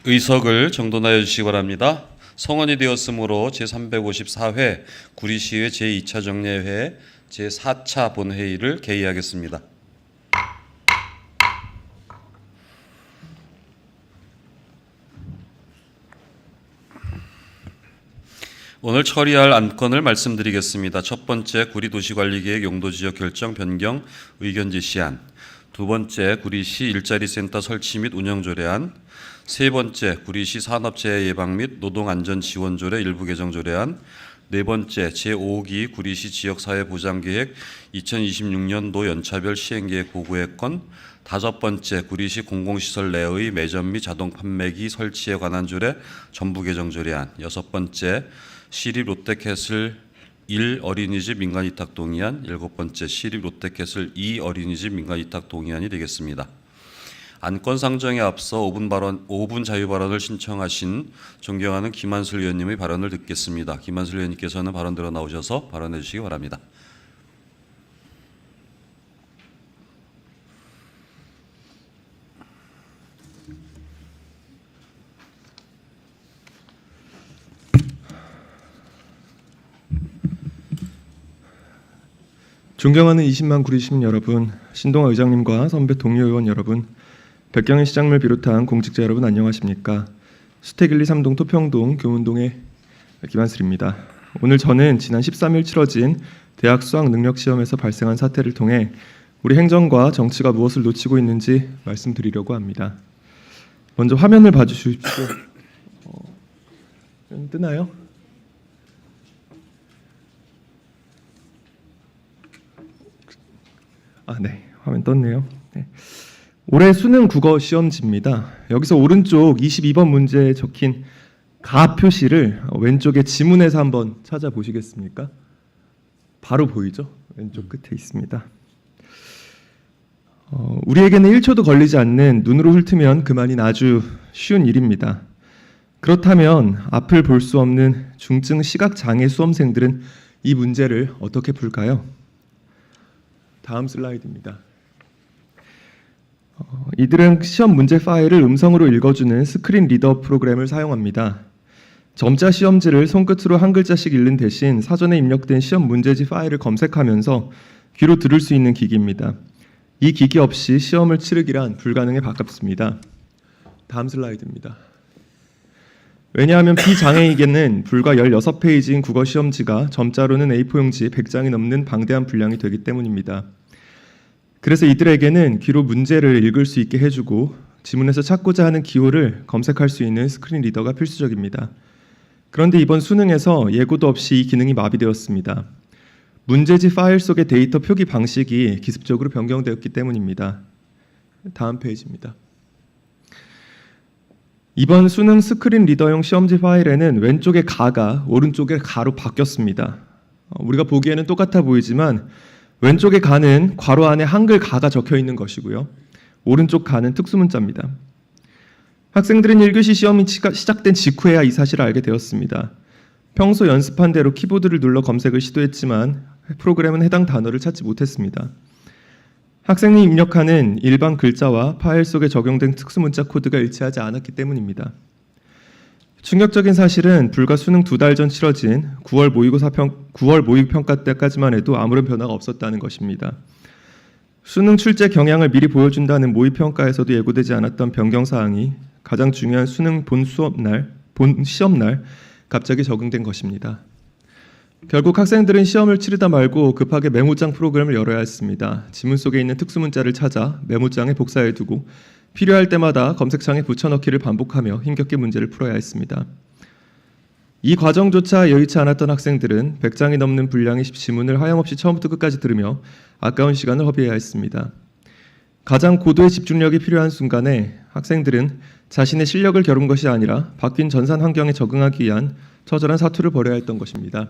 의석을 정돈하여 주시기 바랍니다. 성원이 되었으므로 제354회 구리시의회 제2차 정례회 제4차 본회의를 개의하겠습니다. 오늘 처리할 안건을 말씀드리겠습니다. 첫 번째, 구리도시관리계획 용도지역 결정 변경 의견 제시안. 두 번째, 구리시 일자리센터 설치 및 운영 조례안. 세 번째, 구리시 산업재해 예방 및 노동안전지원조례 일부 개정 조례안. 네 번째, 제5기 구리시 지역사회보장계획 2026년도 연차별 시행계획 보고의 건. 다섯 번째, 구리시 공공시설 내의 매점 및 자동 판매기 설치에 관한 조례 전부 개정 조례안. 여섯 번째, 시립 롯데캐슬 1 어린이집 민간위탁 동의안. 일곱 번째, 시립 롯데캐슬 2 어린이집 민간위탁 동의안이 되겠습니다. 안건 상정에 앞서 5분 자유 발언을 신청하신 존경하는 김한술 의원님의 발언을 듣겠습니다. 김한술 의원님께서는 발언대로 나오셔서 발언해 주시기 바랍니다. 존경하는 20만 구리 시민 여러분, 신동아 의장님과 선배 동료 의원 여러분, 백경현 시장님을 비롯한 공직자 여러분 안녕하십니까? 수택 1, 2, 3동 토평동 교문동의 김한슬입니다. 오늘 저는 지난 13일 치러진 대학 수학 능력 시험에서 발생한 사태를 통해 우리 행정과 정치가 무엇을 놓치고 있는지 말씀드리려고 합니다. 먼저 화면을 봐주십시오. 뜨나요? 네, 화면 떴네요. 네. 올해 수능 국어 시험지입니다. 여기서 오른쪽 22번 문제에 적힌 가 표시를 왼쪽에 지문에서 한번 찾아보시겠습니까? 바로 보이죠? 왼쪽 끝에 있습니다. 우리에게는 1초도 걸리지 않는 눈으로 훑으면 그만인 아주 쉬운 일입니다. 그렇다면 앞을 볼 수 없는 중증 시각장애 수험생들은 이 문제를 어떻게 풀까요? 다음 슬라이드입니다. 이들은 시험 문제 파일을 음성으로 읽어주는 스크린 리더 프로그램을 사용합니다. 점자 시험지를 손끝으로 한 글자씩 읽는 대신 사전에 입력된 시험 문제지 파일을 검색하면서 귀로 들을 수 있는 기기입니다. 이 기기 없이 시험을 치르기란 불가능에 가깝습니다. 다음 슬라이드입니다. 왜냐하면 비장애인에게는 불과 16페이지인 국어 시험지가 점자로는 A4 용지 100장이 넘는 방대한 분량이 되기 때문입니다. 그래서 이들에게는 귀로 문제를 읽을 수 있게 해주고 지문에서 찾고자 하는 기호를 검색할 수 있는 스크린 리더가 필수적입니다. 그런데 이번 수능에서 예고도 없이 이 기능이 마비되었습니다. 문제지 파일 속의 데이터 표기 방식이 기습적으로 변경되었기 때문입니다. 다음 페이지입니다. 이번 수능 스크린 리더용 시험지 파일에는 왼쪽의 가가 오른쪽의 가로 바뀌었습니다. 우리가 보기에는 똑같아 보이지만 왼쪽의 가는 괄호 안에 한글 가가 적혀 있는 것이고요. 오른쪽 가는 특수문자입니다. 학생들은 1교시 시험이 시작된 직후에야 이 사실을 알게 되었습니다. 평소 연습한 대로 키보드를 눌러 검색을 시도했지만 프로그램은 해당 단어를 찾지 못했습니다. 학생이 입력하는 일반 글자와 파일 속에 적용된 특수문자 코드가 일치하지 않았기 때문입니다. 충격적인 사실은 불과 수능 2달 전 치러진 9월 모의평가 때까지만 해도 아무런 변화가 없었다는 것입니다. 수능 출제 경향을 미리 보여준다는 모의평가에서도 예고되지 않았던 변경사항이 가장 중요한 수능 본 시험날 갑자기 적용된 것입니다. 결국 학생들은 시험을 치르다 말고 급하게 메모장 프로그램을 열어야 했습니다. 지문 속에 있는 특수문자를 찾아 메모장에 복사해두고 필요할 때마다 검색창에 붙여넣기를 반복하며 힘겹게 문제를 풀어야 했습니다. 이 과정조차 여의치 않았던 학생들은 100장이 넘는 분량의 지문을 하염없이 처음부터 끝까지 들으며 아까운 시간을 허비해야 했습니다. 가장 고도의 집중력이 필요한 순간에 학생들은 자신의 실력을 겨룬 것이 아니라 바뀐 전산 환경에 적응하기 위한 처절한 사투를 벌여야 했던 것입니다.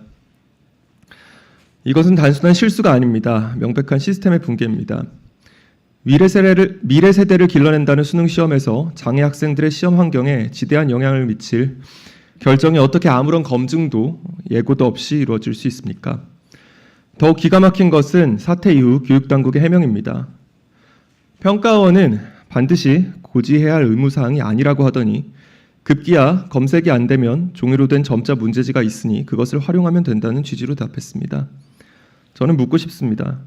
이것은 단순한 실수가 아닙니다. 명백한 시스템의 붕괴입니다. 미래 세대를 길러낸다는 수능 시험에서 장애 학생들의 시험 환경에 지대한 영향을 미칠 결정이 어떻게 아무런 검증도 예고도 없이 이루어질 수 있습니까? 더욱 기가 막힌 것은 사태 이후 교육당국의 해명입니다. 평가원은 반드시 고지해야 할 의무사항이 아니라고 하더니 급기야 검색이 안 되면 종이로 된 점자 문제지가 있으니 그것을 활용하면 된다는 취지로 답했습니다. 저는 묻고 싶습니다.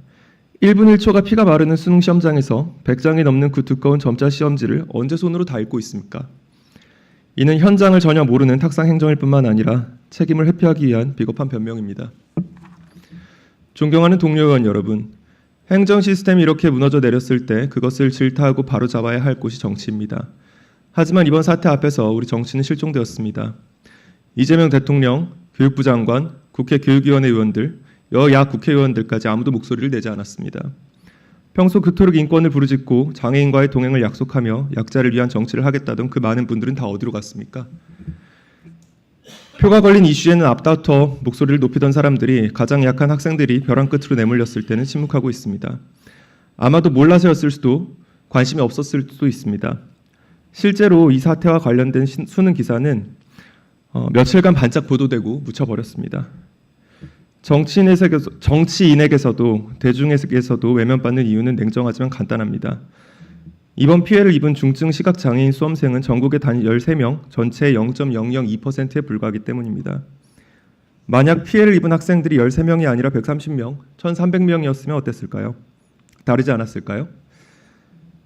1분 1초가 피가 마르는 수능 시험장에서 100장이 넘는 그 두꺼운 점자 시험지를 언제 손으로 다 읽고 있습니까? 이는 현장을 전혀 모르는 탁상 행정일 뿐만 아니라 책임을 회피하기 위한 비겁한 변명입니다. 존경하는 동료 의원 여러분, 행정 시스템이 이렇게 무너져 내렸을 때 그것을 질타하고 바로잡아야 할 곳이 정치입니다. 하지만 이번 사태 앞에서 우리 정치는 실종되었습니다. 이재명 대통령, 교육부 장관, 국회 교육위원회 의원들, 여야 국회의원들까지 아무도 목소리를 내지 않았습니다. 평소 그토록 인권을 부르짖고 장애인과의 동행을 약속하며 약자를 위한 정치를 하겠다던 그 많은 분들은 다 어디로 갔습니까? 표가 걸린 이슈에는 앞다퉈 목소리를 높이던 사람들이 가장 약한 학생들이 벼랑 끝으로 내몰렸을 때는 침묵하고 있습니다. 아마도 몰라서였을 수도, 관심이 없었을 수도 있습니다. 실제로 이 사태와 관련된 수능 기사는 며칠간 반짝 보도되고 묻혀버렸습니다. 정치인에게서도 대중에게서도 외면받는 이유는 냉정하지만 간단합니다. 이번 피해를 입은 중증 시각장애인 수험생은 전국에 단 13명, 전체의 0.002%에 불과하기 때문입니다. 만약 피해를 입은 학생들이 13명이 아니라 130명, 1300명이었으면 어땠을까요? 다르지 않았을까요?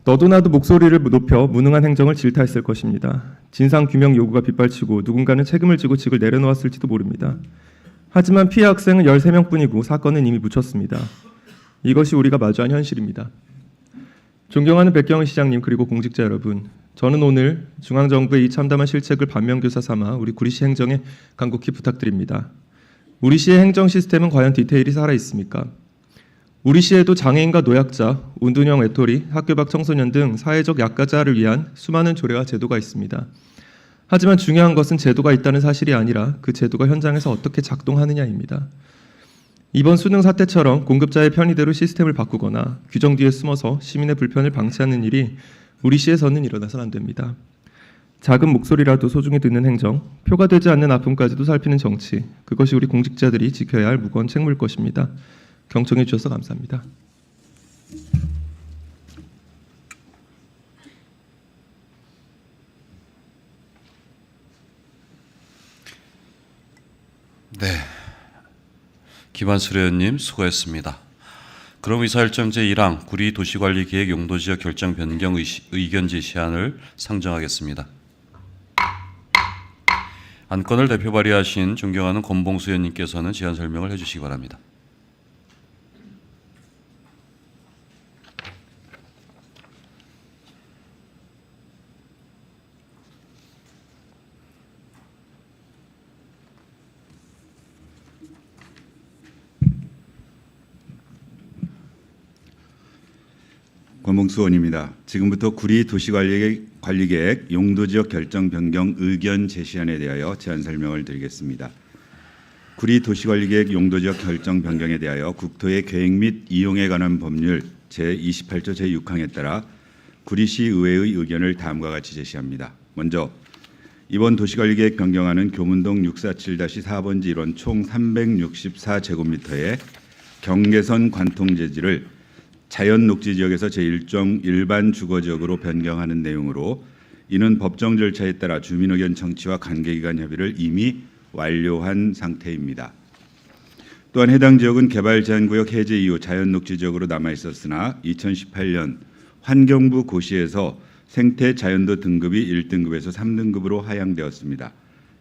너도 나도 목소리를 높여 무능한 행정을 질타했을 것입니다. 진상규명 요구가 빗발치고 누군가는 책임을 지고 직을 내려놓았을지도 모릅니다. 하지만 피해 학생은 13명뿐이고 사건은 이미 묻혔습니다. 이것이 우리가 마주한 현실입니다. 존경하는 백경은 시장님 그리고 공직자 여러분, 저는 오늘 중앙정부의 이 참담한 실책을 반면교사 삼아 우리 구리시 행정에 간곡히 부탁드립니다. 우리 시의 행정 시스템은 과연 디테일이 살아있습니까? 우리 시에도 장애인과 노약자, 운둔형 외톨이, 학교 밖 청소년 등 사회적 약자를 위한 수많은 조례와 제도가 있습니다. 하지만 중요한 것은 제도가 있다는 사실이 아니라 그 제도가 현장에서 어떻게 작동하느냐입니다. 이번 수능 사태처럼 공급자의 편의대로 시스템을 바꾸거나 규정 뒤에 숨어서 시민의 불편을 방치하는 일이 우리 시에서는 일어나선 안 됩니다. 작은 목소리라도 소중히 듣는 행정, 표가 되지 않는 아픔까지도 살피는 정치, 그것이 우리 공직자들이 지켜야 할 무거운 책무일 것입니다. 경청해 주셔서 감사합니다. 네, 김한슬 의원님 수고했습니다. 그럼 의사일정 제1항 구리도시관리계획 용도지역 결정 변경 의견 제시안을 상정하겠습니다. 안건을 대표 발의하신 존경하는 권봉수 의원님께서는 제안 설명을 해주시기 바랍니다. 권봉수 의원입니다. 지금부터 구리도시관리계획 용도지역 결정 변경 의견 제시안에 대하여 제안 설명을 드리겠습니다. 구리도시관리계획 용도지역 결정 변경에 대하여 국토의 계획 및 이용에 관한 법률 제28조 제6항에 따라 구리시 의회의 의견을 다음과 같이 제시합니다. 먼저 이번 도시관리계획 변경안은 교문동 647-4번지 1원 총 364제곱미터의 경계선 관통재지를 자연녹지지역에서 제1종 일반 주거지역으로 변경하는 내용으로 이는 법정 절차에 따라 주민의견 청취와 관계기관 협의를 이미 완료한 상태입니다. 또한 해당 지역은 개발제한구역 해제 이후 자연녹지지역으로 남아있었으나 2018년 환경부 고시에서 생태자연도 등급이 1등급에서 3등급으로 하향되었습니다.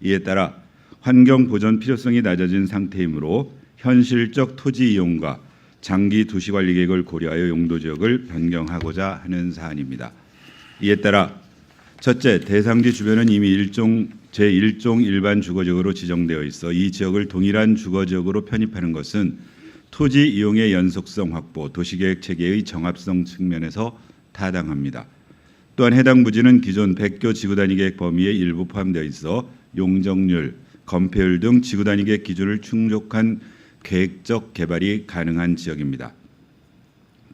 이에 따라 환경보전 필요성이 낮아진 상태이므로 현실적 토지 이용과 장기 도시관리 계획을 고려하여 용도지역을 변경하고자 하는 사안입니다. 이에 따라 첫째, 대상지 주변은 이미 제1종 일반 주거지역으로 지정되어 있어 이 지역을 동일한 주거지역으로 편입하는 것은 토지 이용의 연속성 확보, 도시계획 체계의 정합성 측면에서 타당합니다. 또한 해당 부지는 기존 백교 지구단위계획 범위에 일부 포함되어 있어 용적률, 건폐율 등 지구단위계획 기준을 충족한 계획적 개발이 가능한 지역입니다.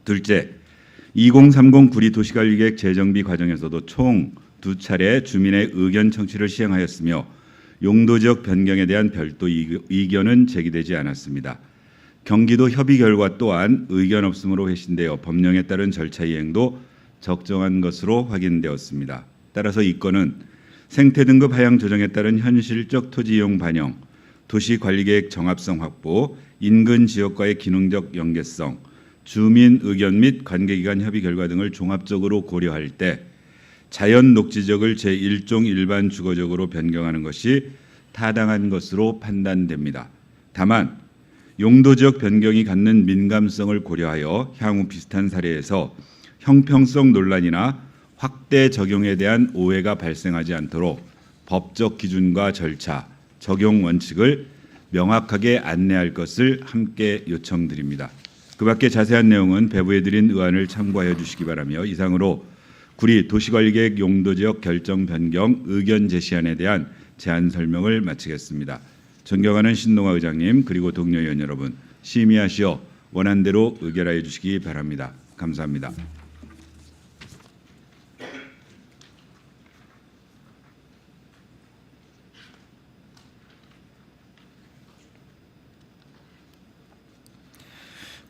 둘째, 2030 구리도시관리계획 재정비 과정에서도 총 2차례 주민의 의견 청취를 시행하였으며 용도지역 변경에 대한 별도 이견은 제기되지 않았습니다. 경기도 협의 결과 또한 의견 없음으로 회신되어 법령에 따른 절차 이행도 적정한 것으로 확인되었습니다. 따라서 이 건은 생태 등급 하향 조정에 따른 현실적 토지 이용 반영, 도시 관리계획 정합성 확보, 인근 지역과의 기능적 연계성, 주민 의견 및 관계기관 협의 결과 등을 종합적으로 고려할 때 자연 녹지적을 제1종 일반 주거적으로 변경하는 것이 타당한 것으로 판단됩니다. 다만 용도지역 변경이 갖는 민감성을 고려하여 향후 비슷한 사례에서 형평성 논란이나 확대 적용에 대한 오해가 발생하지 않도록 법적 기준과 절차, 적용 원칙을 명확하게 안내할 것을 함께 요청드립니다. 그 밖에 자세한 내용은 배부해드린 의안을 참고하여 주시기 바라며 이상으로 구리 도시관리계획 용도지역 결정 변경 의견 제시안에 대한 제안 설명을 마치겠습니다. 존경하는 신동아 의장님 그리고 동료 의원 여러분 심의하시어 원안대로 의결하여 주시기 바랍니다. 감사합니다.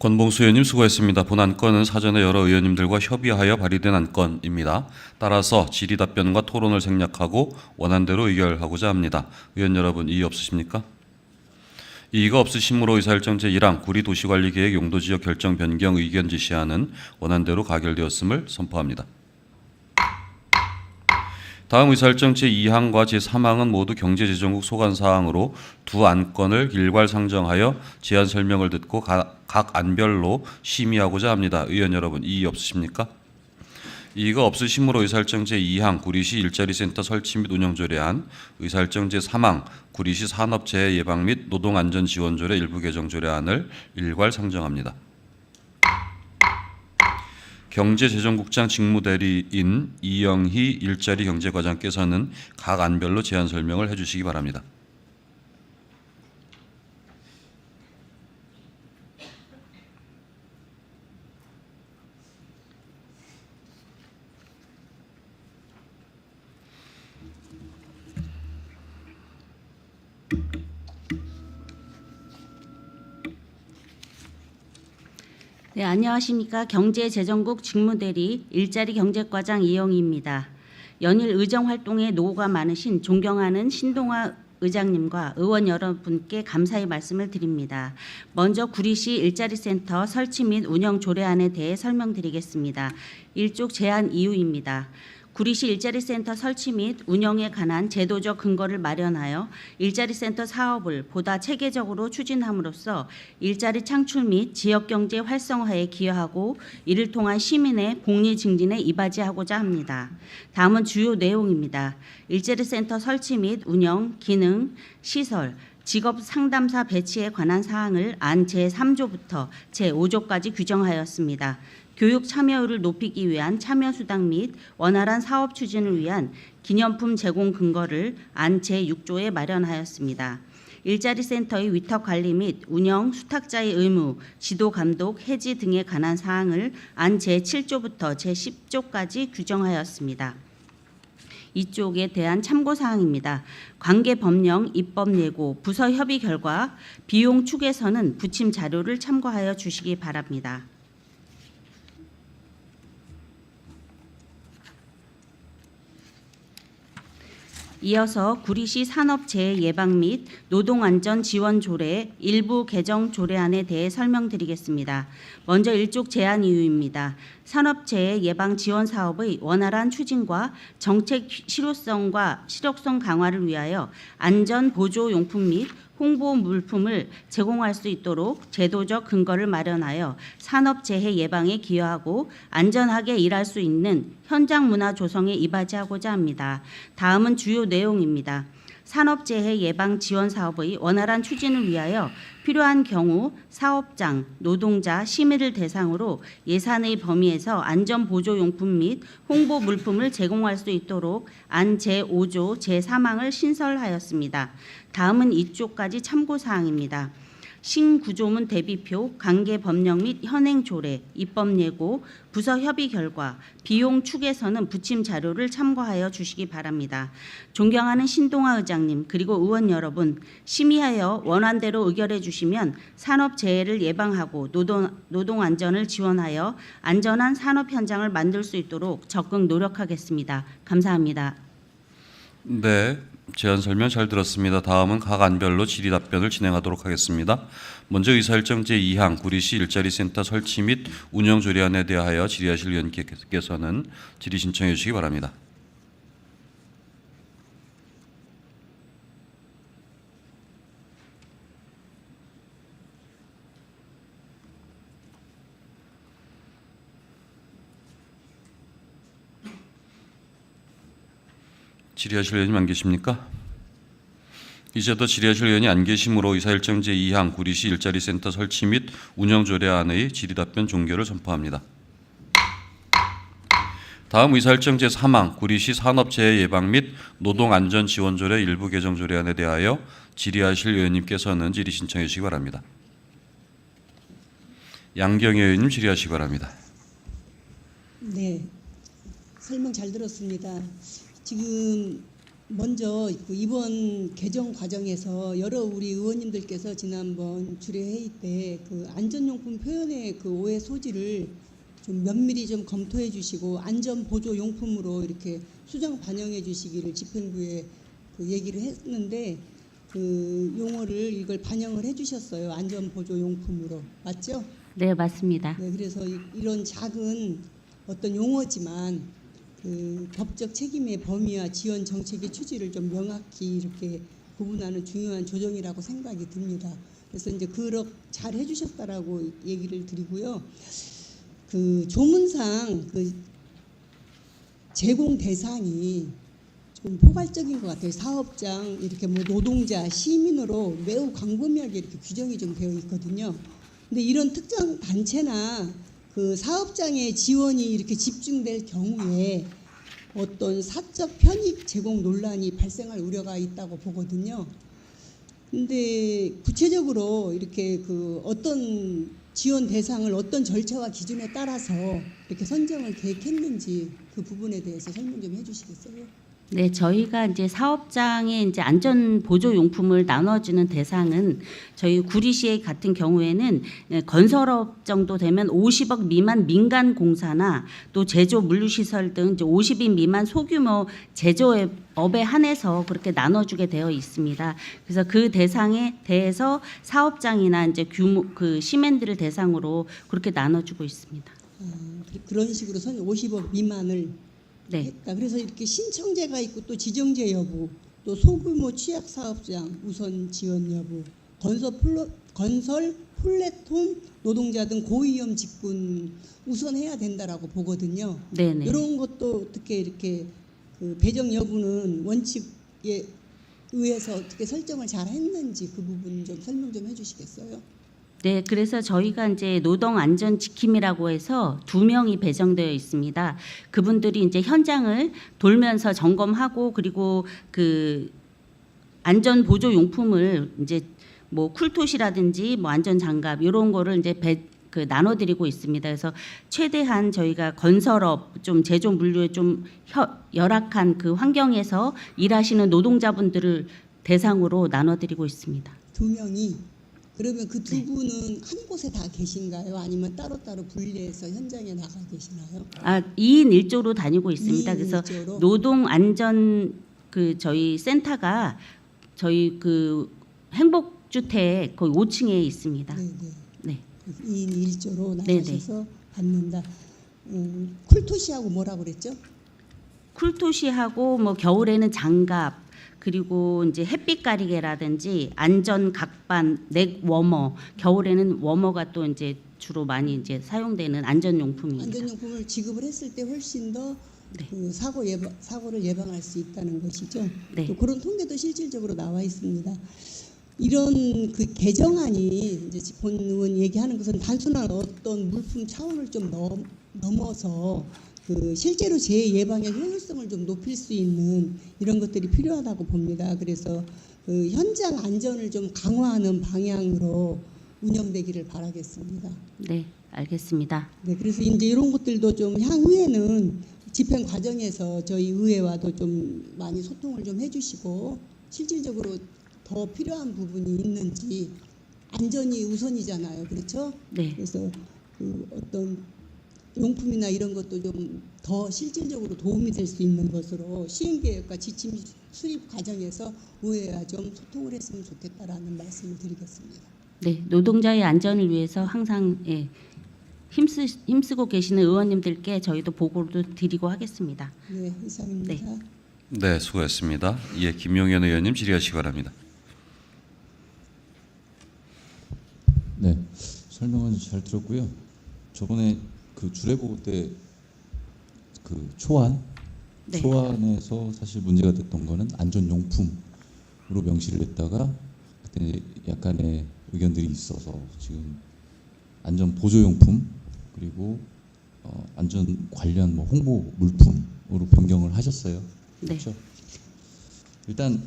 권봉수 의원님 수고했습니다. 본 안건은 사전에 여러 의원님들과 협의하여 발의된 안건입니다. 따라서 질의 답변과 토론을 생략하고 원안대로 의결하고자 합니다. 의원 여러분 이의 없으십니까? 이의가 없으심으로 의사일정 제1항 구리도시관리계획 용도지역 결정 변경 의견 제시안은 원안대로 가결되었음을 선포합니다. 다음 의사일정 제2항과 제3항은 모두 경제재정국 소관사항으로 두 안건을 일괄 상정하여 제안 설명을 듣고 각 안별로 심의하고자 합니다. 의원 여러분 이의 없으십니까? 이의가 없으심으로 의사일정 제2항 구리시 일자리센터 설치 및 운영 조례안, 의사일정 제3항 구리시 산업재해 예방 및 노동안전지원조례 일부 개정 조례안을 일괄 상정합니다. 경제재정국장 직무대리인 이영희 일자리 경제과장께서는 각 안별로 제안 설명을 해주시기 바랍니다. 네, 안녕하십니까. 경제재정국 직무대리 일자리 경제과장 이영희입니다. 연일 의정활동에 노고가 많으신 존경하는 신동아 의장님과 의원 여러분께 감사의 말씀을 드립니다. 먼저 구리시 일자리센터 설치 및 운영 조례안에 대해 설명드리겠습니다. 일족 제안 이유입니다. 구리시 일자리센터 설치 및 운영에 관한 제도적 근거를 마련하여 일자리센터 사업을 보다 체계적으로 추진함으로써 일자리 창출 및 지역경제 활성화에 기여하고 이를 통한 시민의 복리 증진에 이바지하고자 합니다. 다음은 주요 내용입니다. 일자리센터 설치 및 운영, 기능, 시설, 직업 상담사 배치에 관한 사항을 안 제3조부터 제5조까지 규정하였습니다. 교육 참여율을 높이기 위한 참여수당 및 원활한 사업 추진을 위한 기념품 제공 근거를 안 제6조에 마련하였습니다. 일자리센터의 위탁 관리 및 운영, 수탁자의 의무, 지도 감독, 해지 등에 관한 사항을 안 제7조부터 제10조까지 규정하였습니다. 이쪽에 대한 참고사항입니다. 관계법령, 입법예고, 부서협의 결과, 비용 축에서는 부침 자료를 참고하여 주시기 바랍니다. 이어서 구리시 산업재해 예방 및 노동안전지원조례 일부 개정 조례안에 대해 설명드리겠습니다. 먼저 일족 제안 이유입니다. 산업재해 예방 지원 사업의 원활한 추진과 정책 실효성과 실효성 강화를 위하여 안전 보조 용품 및 홍보 물품을 제공할 수 있도록 제도적 근거를 마련하여 산업재해 예방에 기여하고 안전하게 일할 수 있는 현장 문화 조성에 이바지하고자 합니다. 다음은 주요 내용입니다. 산업재해 예방 지원 사업의 원활한 추진을 위하여 필요한 경우 사업장, 노동자, 시민을 대상으로 예산의 범위에서 안전보조용품 및 홍보 물품을 제공할 수 있도록 안 제5조 제3항을 신설하였습니다. 다음은 이쪽까지 참고사항입니다. 신구조문 대비표, 관계법령 및 현행조례, 입법예고, 부서협의 결과, 비용 축에서는 부침 자료를 참고하여 주시기 바랍니다. 존경하는 신동아 의장님 그리고 의원 여러분, 심의하여 원안대로 의결해 주시면 산업재해를 예방하고 노동안전을 지원하여 안전한 산업 현장을 만들 수 있도록 적극 노력하겠습니다. 감사합니다. 네, 제안 설명 잘 들었습니다. 다음은 각 안별로 질의 답변을 진행하도록 하겠습니다. 먼저 의사일정 제2항 구리시 일자리 센터 설치 및 운영 조례안에 대하여 질의하실 의원께서는 질의 신청해 주시기 바랍니다. 질의하실 의원님 안 계십니까? 이제도 질의하실 의원이 안 계시므로 의사일정 제2항 구리시 일자리 센터 설치 및 운영 조례안의 질의 답변 종결을 선포합니다. 다음 의사일정 제3항 구리시 산업재해 예방 및 노동안전지원조례 일부 개정 조례안에 대하여 질의하실 의원님께서는 질의 신청해 주시기 바랍니다. 양경희 의원님 질의하시기 바랍니다. 네, 설명 잘 들었습니다. 지금 먼저 이번 개정 과정에서 여러 우리 의원님들께서 지난번 주례회의 때 그 안전용품 표현의 그 오해 소지를 좀 면밀히 좀 검토해 주시고 안전보조용품으로 이렇게 수정 반영해 주시기를 집행부에 그 얘기를 했는데 그 용어를 이걸 반영을 해 주셨어요. 안전보조용품으로. 맞죠? 네, 맞습니다. 네, 그래서 이런 작은 어떤 용어지만 그 법적 책임의 범위와 지원 정책의 취지를 좀 명확히 이렇게 구분하는 중요한 조정이라고 생각이 듭니다. 그래서 이제 그렇게 잘 해주셨다라고 얘기를 드리고요. 그 조문상 그 제공 대상이 좀 포괄적인 것 같아요. 사업장 이렇게 뭐 노동자, 시민으로 매우 광범위하게 이렇게 규정이 좀 되어 있거든요. 근데 이런 특정 단체나 그 사업장의 지원이 이렇게 집중될 경우에 어떤 사적 편익 제공 논란이 발생할 우려가 있다고 보거든요. 근데 구체적으로 이렇게 그 어떤 지원 대상을 어떤 절차와 기준에 따라서 이렇게 선정을 계획했는지 그 부분에 대해서 설명 좀 해주시겠어요? 네, 저희가 이제 사업장에 이제 안전 보조 용품을 나눠주는 대상은 저희 구리시 같은 경우에는 건설업 정도 되면 50억 미만 민간 공사나 또 제조 물류시설 등 이제 50인 미만 소규모 제조업에 한해서 그렇게 나눠주게 되어 있습니다. 그래서 그 대상에 대해서 사업장이나 이제 규모 그 시민들을 대상으로 그렇게 나눠주고 있습니다. 그런 식으로 50억 미만을 네. 했다. 그래서 이렇게 신청제가 있고 또 지정제 여부, 또 소규모 취약 사업장 우선 지원 여부, 건설 플랫폼 노동자 등 고위험 직군 우선해야 된다라고 보거든요. 네네. 이런 것도 어떻게 이렇게 그 배정 여부는 원칙에 의해서 어떻게 설정을 잘 했는지 그 부분 좀 설명 좀 해주시겠어요? 네, 그래서 저희가 이제 노동 안전 지킴이라고 해서 2명이 배정되어 있습니다. 그분들이 이제 현장을 돌면서 점검하고 그리고 그 안전 보조 용품을 이제 뭐 쿨톳이라든지 뭐 안전 장갑 이런 거를 이제 나눠드리고 있습니다. 그래서 최대한 저희가 건설업 좀 제조 물류에 좀 열악한 그 환경에서 일하시는 노동자분들을 대상으로 나눠드리고 있습니다. 2명이 그러면 그 두 네. 분은 한 곳에 다 계신가요? 아니면 따로따로 분리해서 현장에 나가 계시나요? 2인 1조로 다니고 있습니다. 2인 그래서 1조로? 노동 안전 그 저희 센터가 저희 그 행복주택 거의 5층에 있습니다. 네네. 네. 2인 1조로 네네. 나가셔서 받는다. 쿨토시하고 뭐라고 그랬죠? 쿨토시하고 뭐 겨울에는 장갑 그리고 이제 햇빛 가리개라든지 안전 각반, 넥 워머, 겨울에는 워머가 또 이제 주로 많이 이제 사용되는 안전 용품입니다. 안전용품을 지급을 했을 때 훨씬 더 네. 그 사고를 예방할 수 있다는 것이죠. 네. 또 그런 통계도 실질적으로 나와 있습니다. 이런 그 개정안이 이제 본 의원 얘기하는 것은 단순한 어떤 물품 차원을 좀 넘어서 그 실제로 재해 예방의 효율성을 좀 높일 수 있는 이런 것들이 필요하다고 봅니다. 그래서 그 현장 안전을 좀 강화하는 방향으로 운영되기를 바라겠습니다. 네, 알겠습니다. 네, 그래서 이제 이런 것들도 좀 향후에는 집행 과정에서 저희 의회와도 좀 많이 소통을 좀 해주시고 실질적으로 더 필요한 부분이 있는지 안전이 우선이잖아요, 그렇죠? 네. 그래서 그 어떤 용품이나 이런 것도 좀 더 실질적으로 도움이 될 수 있는 것으로 시행계획과 지침 수립 과정에서 의회와 좀 소통을 했으면 좋겠다라는 말씀을 드리겠습니다. 네, 노동자의 안전을 위해서 항상 힘쓰고 계시는 의원님들께 저희도 보고도 드리고 하겠습니다. 네, 이상입니다. 네, 수고했습니다. 예, 김용현 의원님 질의하시기 바랍니다. 네, 설명은 잘 들었고요. 저번에 그 주례보고 때 그 네. 초안에서 사실 문제가 됐던 거는 안전용품으로 명시를 했다가 그때 이제 약간의 의견들이 있어서 지금 안전보조용품 그리고 안전 관련 뭐 홍보 물품으로 변경을 하셨어요. 네. 그렇죠? 일단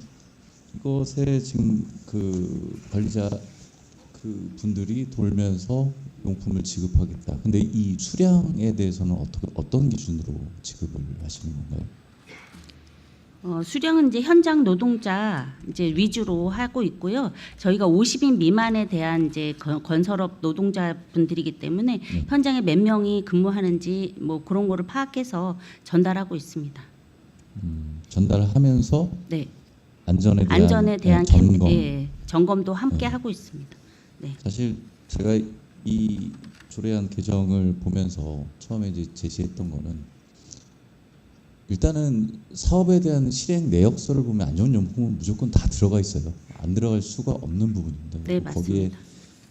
이것에 지금 그 관리자 그 분들이 돌면서 용품을 지급하겠다. 근데 이 수량에 대해서는 어떤 기준으로 지급을 하시는 건가요? 수량은 이제 현장 노동자 이제 위주로 하고 있고요. 저희가 50인 미만에 대한 이제 건설업 노동자분들이기 때문에 현장에 몇 명이 근무하는지 뭐 그런 거를 파악해서 전달하고 있습니다. 전달하면서 네. 안전에 대한 점검. 점검도 함께 하고 있습니다. 네. 사실 제가 이 조례안 개정을 보면서 처음에 이제 제시했던 거는 일단은 사업에 대한 실행 내역서를 보면 안전용품은 무조건 다 들어가 있어요. 안 들어갈 수가 없는 부분입니다. 네, 거기에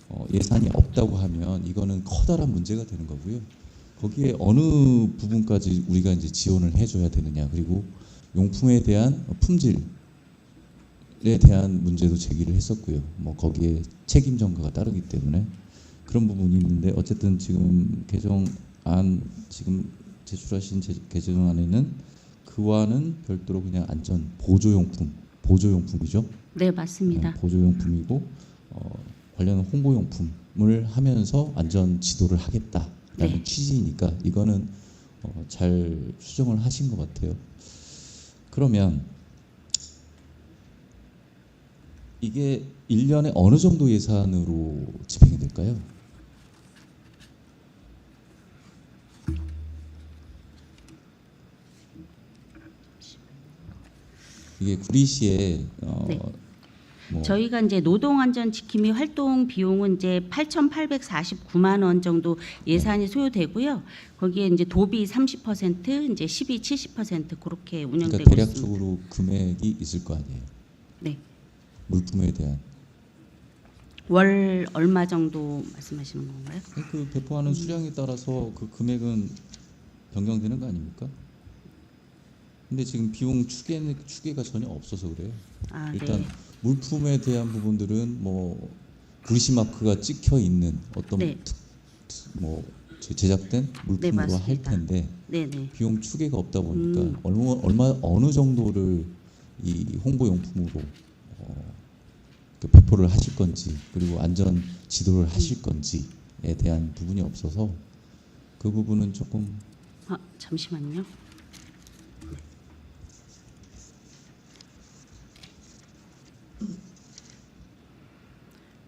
맞습니다. 예산이 없다고 하면 이거는 커다란 문제가 되는 거고요. 거기에 어느 부분까지 우리가 이제 지원을 해줘야 되느냐, 그리고 용품에 대한 품질에 대한 문제도 제기를 했었고요. 뭐 거기에 책임 전가가 따르기 때문에 그런 부분이 있는데 어쨌든 지금 개정안 지금 제출하신 개정안에는 그와는 별도로 그냥 안전 보조용품이죠. 네, 맞습니다. 보조용품이고 관련 홍보용품을 하면서 안전 지도를 하겠다라는 네. 취지니까 이거는 잘 수정을 하신 것 같아요. 그러면 이게 1년에 어느 정도 예산으로 집행이 될까요? 이게 구리시에 네. 뭐 저희가 이제 노동안전 지킴이 활동 비용은 이제 8,849만 원 정도 예산이 소요되고요. 거기에 이제 도비 30%, 이제 시비 70% 그렇게 운영되고 그러니까 있습니다. 대략적으로 금액이 있을 거 아니에요. 네. 물품에 대한 월 얼마 정도 말씀하시는 건가요? 그 배포하는 수량에 따라서 그 금액은 변경되는 거 아닙니까? 근데 지금 비용 추계가 전혀 없어서 그래요. 아, 일단 네. 물품에 대한 부분들은 뭐 구리시 마크가 찍혀 있는 어떤 네. 뭐 제작된 물품으로 할 맞습니다. 텐데 네, 네. 비용 추계가 없다 보니까 어느 정도를 이 홍보용품으로 그 배포를 하실 건지 그리고 안전 지도를 하실 건지에 대한 부분이 없어서 그 부분은 조금 잠시만요.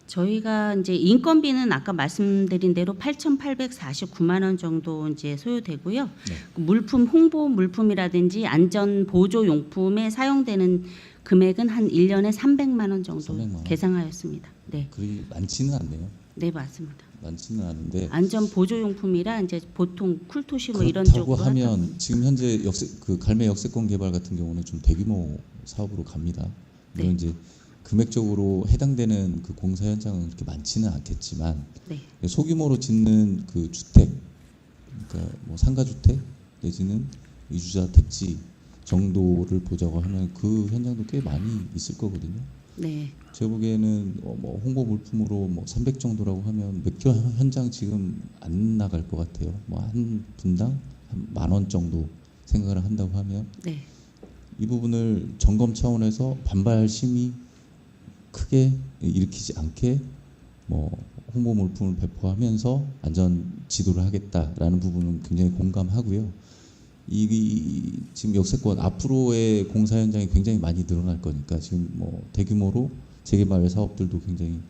저희가 이제 인건비는 아까 말씀드린 대로 8,849만 원 정도 이제 소요되고요. 네. 그 물품 홍보 물품이라든지 안전 보조 용품에 사용되는 금액은 한 1년에 300만 원 정도 300만 원. 계상하였습니다. 네. 그리 많지는 않네요. 네, 맞습니다. 많지는 않은데 안전 보조 용품이라 이제 보통 쿨토시 뭐 이런 쪽으로 그렇다고 하면 하다 지금 현재 그 갈매 역세권 개발 같은 경우는 좀 대규모 사업으로 갑니다. 물론 이제 금액적으로 해당되는 그 공사 현장은 그렇게 많지는 않겠지만 네. 소규모로 짓는 그 주택, 그러니까 뭐 상가주택 내지는 이주자 택지 정도를 보자고 하면 그 현장도 꽤 많이 있을 거거든요. 네. 제가 보기에는 뭐 홍보 물품으로 뭐 300 정도라고 하면 몇 개 현장 지금 안 나갈 것 같아요. 뭐 한 분당 한 10,000원 정도 생각을 한다고 하면 네. 이 부분을 점검 차원에서 반발심이 크게 일으키지 않게 뭐 홍보 물품을 배포하면서 안전 지도를 하겠다라는 부분은 굉장히 공감하고요. 이 지금 역세권 앞으로의 공사 현장이 굉장히 많이 늘어날 거니까 지금 뭐 대규모로 재개발 사업들도 굉장히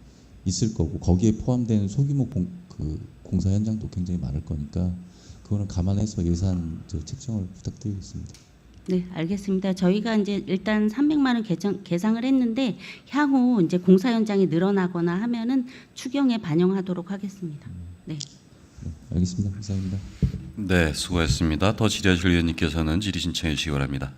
있을 거고 거기에 포함된 소규모 공사 현장도 굉장히 많을 거니까 그거는 감안해서 예산 책정을 부탁드리겠습니다. 네, 알겠습니다. 저희가 이제 일단 300만 원 계상을 했는데 향후 이제 공사 현장이 늘어나거나 하면은 추경에 반영하도록 하겠습니다. 네. 네, 알겠습니다. 감사합니다. 네, 수고했습니다. 더 질의하실 의원님께서는 질의 신청해 주시기 바랍니다.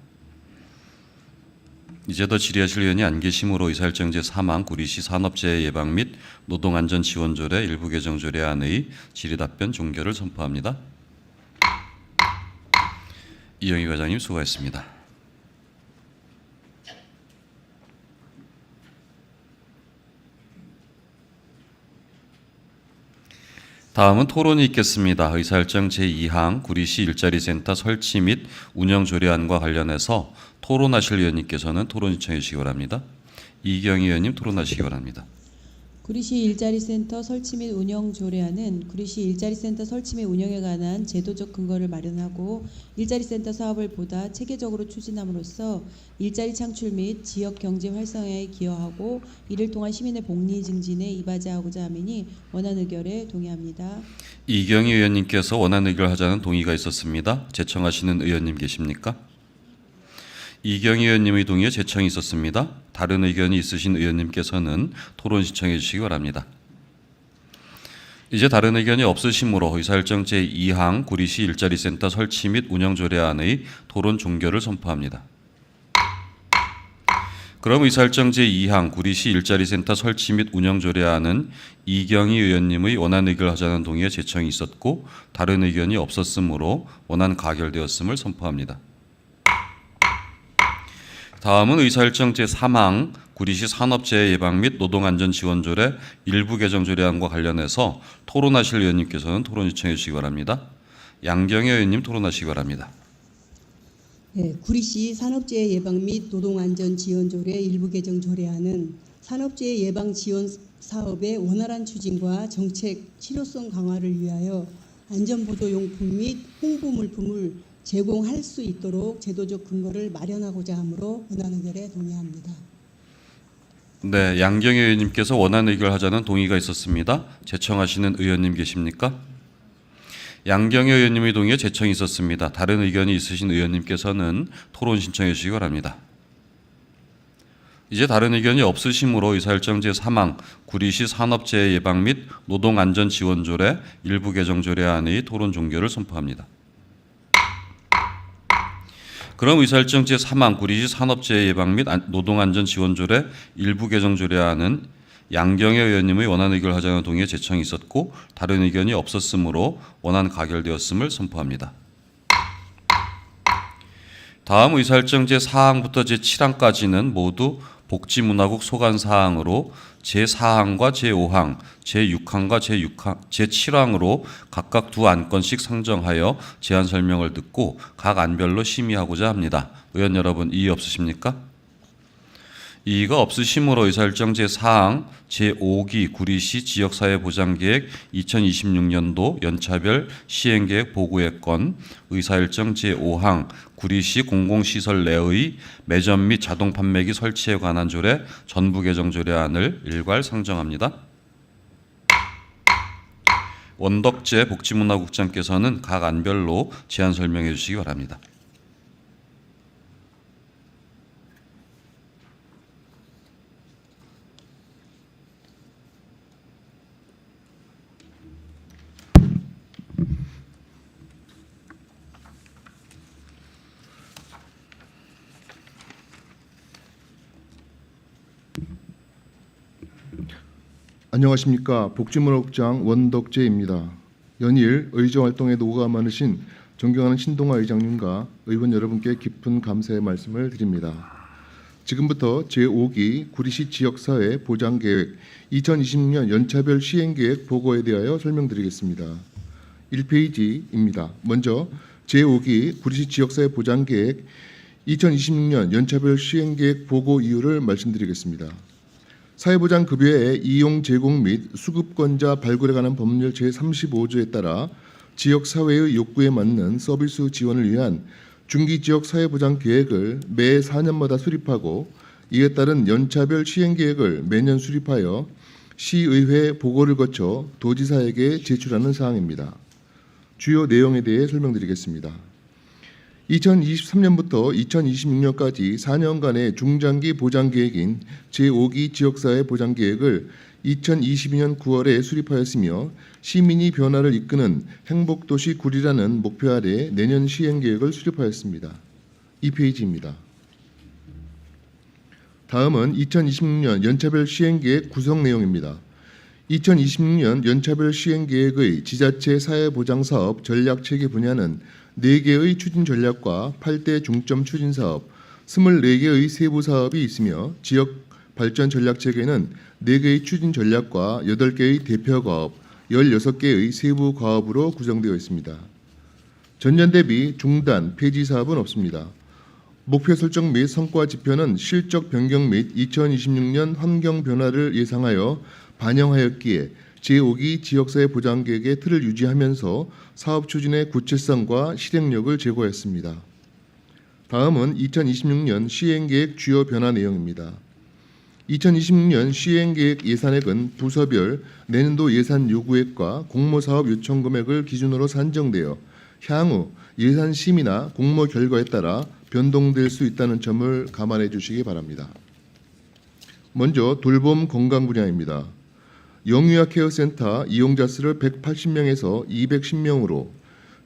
이제 더 질의하실 의원이 안 계심으로 의사일정 제3항 구리시 산업재해 예방 및 노동안전지원조례 일부 개정 조례안의 질의 답변 종결을 선포합니다. 이영희 과장님 수고하셨습니다. 다음은 토론이 있겠습니다. 의사일정 제2항 구리시 일자리 센터 설치 및 운영 조례안과 관련해서 토론하실 의원님께서는 토론 신청해 주시기 바랍니다. 이경희 의원님 토론하시기 바랍니다. 구리시 일자리센터 설치 및 운영 조례안은 구리시 일자리센터 설치 및 운영에 관한 제도적 근거를 마련하고 일자리센터 사업을 보다 체계적으로 추진함으로써 일자리 창출 및 지역 경제 활성화에 기여하고 이를 통한 시민의 복리 증진에 이바지하고자 함이니 원안 의결에 동의합니다. 이경희 의원님께서 원안 의결하자는 동의가 있었습니다. 제청하시는 의원님 계십니까? 이경희 의원님의 동의에 제청이 있었습니다. 다른 의견이 있으신 의원님께서는 토론 신청해 주시기 바랍니다. 이제 다른 의견이 없으시므로 의사일정 제2항 구리시 일자리센터 설치 및 운영 조례안의 토론 종결을 선포합니다. 그럼 의사일정 제2항 구리시 일자리센터 설치 및 운영 조례안은 이경희 의원님의 원안 의결하자는 동의에 제청이 있었고 다른 의견이 없었으므로 원안 가결되었음을 선포합니다. 다음은 의사일정 제3항 구리시 산업재해 예방 및 노동안전지원조례 일부 개정 조례안과 관련해서 토론하실 의원님께서는 토론 요청해 주시기 바랍니다. 양경혜 의원님 토론하시기 바랍니다. 네, 구리시 산업재해 예방 및 노동안전지원조례 일부 개정 조례안은 산업재해 예방 지원 사업의 원활한 추진과 정책 실효성 강화를 위하여 안전보조용품 및 홍보물품을 제공할 수 있도록 제도적 근거를 마련하고자 하므로 원안 의결에 동의합니다. 네, 양경혜 의원님께서 원안 의결하자는 동의가 있었습니다. 제청하시는 의원님 계십니까? 양경혜 의원님의 동의에 제청이 있었습니다. 다른 의견이 있으신 의원님께서는 토론 신청해 주시기 바랍니다. 이제 다른 의견이 없으시므로 의사일정 제3항 구리시 산업재해 예방 및 노동안전지원조례 일부 개정 조례안의 토론 종결을 선포합니다. 그럼 의사일정 제3항 구리시 산업재해 예방 및 노동안전지원조례 일부 개정 조례안은 양경혜 의원님의 원안 의결하자는 동의에 제청이 있었고 다른 의견이 없었으므로 원안 가결되었음을 선포합니다. 다음 의사일정 제4항부터 제7항까지는 모두 복지문화국 소관사항으로 제4항과 제5항, 제6항과 제7항으로 각각 두 안건씩 상정하여 제안 설명을 듣고 각 안별로 심의하고자 합니다. 의원 여러분 이의 없으십니까? 이의가 없으시므로 의사일정 제4항 제5기 구리시 지역사회보장계획 2026년도 연차별 시행계획 보고의 건, 의사일정 제5항 구리시 공공시설 내의 매점 및 자동 판매기 설치에 관한 조례 전부 개정 조례안을 일괄 상정합니다. 원덕재 복지문화국장께서는 각 안별로 제안 설명해 주시기 바랍니다. 안녕하십니까. 복지문화국장 원덕재입니다. 연일 의정활동에 노고가 많으신 존경하는 신동아 의장님과 의원 여러분께 깊은 감사의 말씀을 드립니다. 지금부터 제5기 구리시 지역사회 보장계획 2026년 연차별 시행계획 보고에 대하여 설명드리겠습니다. 1페이지입니다. 먼저 제5기 구리시 지역사회 보장계획 2026년 연차별 시행계획 보고 이유를 말씀드리겠습니다. 사회보장급여의 이용 제공 및 수급권자 발굴에 관한 법률 제35조에 따라 지역사회의 욕구에 맞는 서비스 지원을 위한 중기지역 사회보장 계획을 매 4년마다 수립하고 이에 따른 연차별 시행계획을 매년 수립하여 시의회 보고를 거쳐 도지사에게 제출하는 사항입니다. 주요 내용에 대해 설명드리겠습니다. 2023년부터 2026년까지 4년간의 중장기 보장 계획인 제5기 지역사회 보장 계획을 2022년 9월에 수립하였으며 시민이 변화를 이끄는 행복도시 구리라는 목표 아래 내년 시행 계획을 수립하였습니다. 2페이지입니다. 다음은 2026년 연차별 시행계획 구성 내용입니다. 2026년 연차별 시행계획의 지자체 사회보장사업 전략체계 분야는 4개의 추진 전략과 8대 중점 추진 사업, 24개의 세부 사업이 있으며 지역 발전 전략체계는 4개의 추진 전략과 8개의 대표 과업, 16개의 세부 과업으로 구성되어 있습니다. 전년 대비 중단, 폐지 사업은 없습니다. 목표 설정 및 성과 지표는 실적 변경 및 2026년 환경 변화를 예상하여 반영하였기에 제5기 지역사회 보장 계획의 틀을 유지하면서 사업 추진의 구체성과 실행력을 제고했습니다. 다음은 2026년 시행계획 주요 변화 내용입니다. 2026년 시행계획 예산액은 부서별 내년도 예산 요구액과 공모사업 요청 금액을 기준으로 산정되어 향후 예산 심의나 공모 결과에 따라 변동될 수 있다는 점을 감안해 주시기 바랍니다. 먼저 돌봄 건강 분야입니다. 영유아 케어센터 이용자 수를 180명에서 210명으로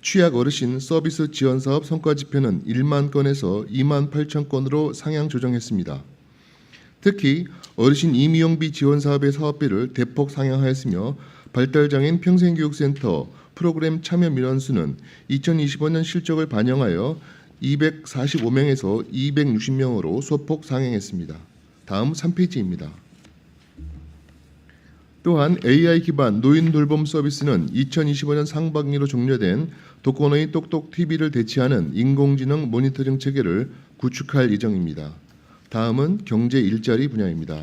취약 어르신 서비스 지원 사업 성과 지표는 1만 건에서 2만 8천 건으로 상향 조정했습니다. 특히 어르신 임의용비 지원 사업의 사업비를 대폭 상향하였으며 발달장애인 평생교육센터 프로그램 참여 민원수는 2025년 실적을 반영하여 245명에서 260명으로 소폭 상향했습니다. 다음 3페이지입니다. 또한 AI 기반 노인 돌봄 서비스는 2025년 상반기로 종료된 독거노인 똑똑TV를 대체하는 인공지능 모니터링 체계를 구축할 예정입니다. 다음은 경제 일자리 분야입니다.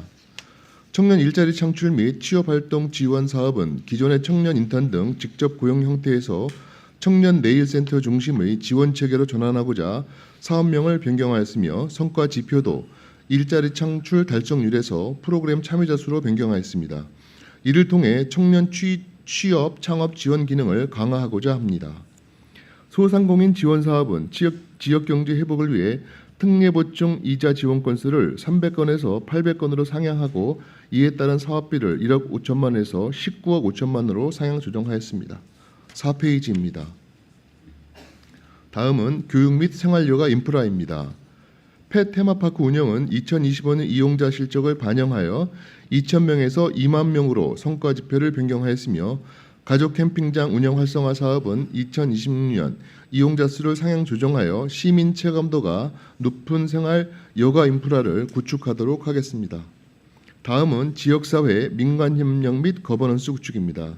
청년 일자리 창출 및 취업활동 지원 사업은 기존의 청년 인턴 등 직접 고용 형태에서 청년 내일센터 중심의 지원 체계로 전환하고자 사업명을 변경하였으며 성과 지표도 일자리 창출 달성률에서 프로그램 참여자 수로 변경하였습니다. 이를 통해 청년 취업 창업 지원 기능을 강화하고자 합니다. 소상공인 지원 사업은 지역 경제 회복을 위해 특례보충 이자 지원 건수를 300건에서 800건으로 상향하고 이에 따른 사업비를 1억 5천만 원에서 19억 5천만 원으로 상향 조정하였습니다. 4페이지입니다. 다음은 교육 및 생활여가 인프라입니다. 펫 테마파크 운영은 2025년 이용자 실적을 반영하여 2,000명에서 2만 명으로 성과 지표를 변경하였으며 가족 캠핑장 운영 활성화 사업은 2026년 이용자 수를 상향 조정하여 시민 체감도가 높은 생활 여가 인프라를 구축하도록 하겠습니다. 다음은 지역사회 민간협력 및 거버넌스 구축입니다.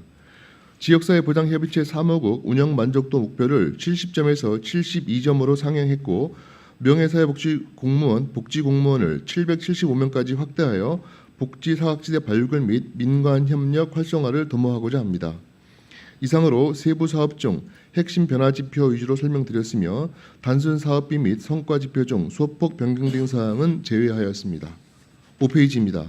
지역사회 보장협의체 사무국 운영 만족도 목표를 70점에서 72점으로 상향했고 명예사회복지공무원, 복지공무원을 775명까지 확대하여 복지사각지대 발굴 및 민간협력 활성화를 도모하고자 합니다. 이상으로 세부 사업 중 핵심 변화 지표 위주로 설명드렸으며 단순 사업비 및 성과 지표 중 소폭 변경된 사항은 제외하였습니다. 5페이지입니다.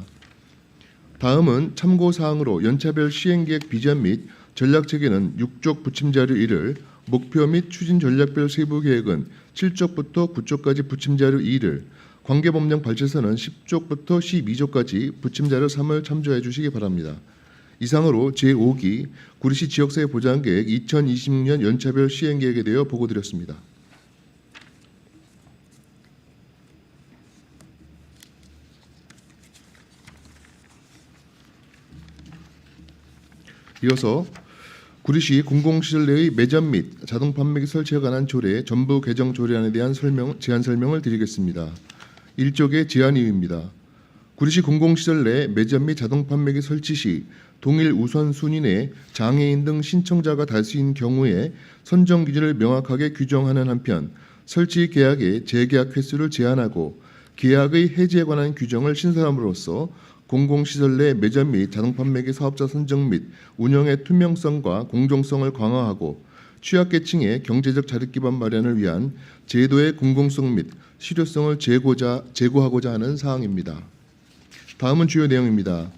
다음은 참고 사항으로 연차별 시행계획 비전 및 전략체계는 6쪽 부침자료 1을, 목표 및 추진 전략별 세부 계획은 7쪽부터 9쪽까지 부침자료 2를, 관계법령 발제서는 10쪽부터 12쪽까지 부침자료 3을 참조해 주시기 바랍니다. 이상으로 제5기 구리시 지역사회 보장계획 2026년 연차별 시행계획에 대해 보고드렸습니다. 이어서 구리시 공공시설 내의 매점 및 자동 판매기 설치에 관한 조례 전부 개정 조례안에 대한 제안 설명을 드리겠습니다. 1쪽의 제안이유입니다. 구리시 공공시설 내 매점 및 자동 판매기 설치 시 동일 우선순위 내 장애인 등 신청자가 달수인 경우에 선정 기준을 명확하게 규정하는 한편 설치 계약의 재계약 횟수를 제한하고 계약의 해지에 관한 규정을 신설함으로써 공공시설 내 매점 및 자동 판매기 사업자 선정 및 운영의 투명성과 공정성을 강화하고 취약계층의 경제적 자립기반 마련을 위한 제도의 공공성 및 실효성을 제고하고자 하는 사항입니다. 다음은 주요 내용입니다.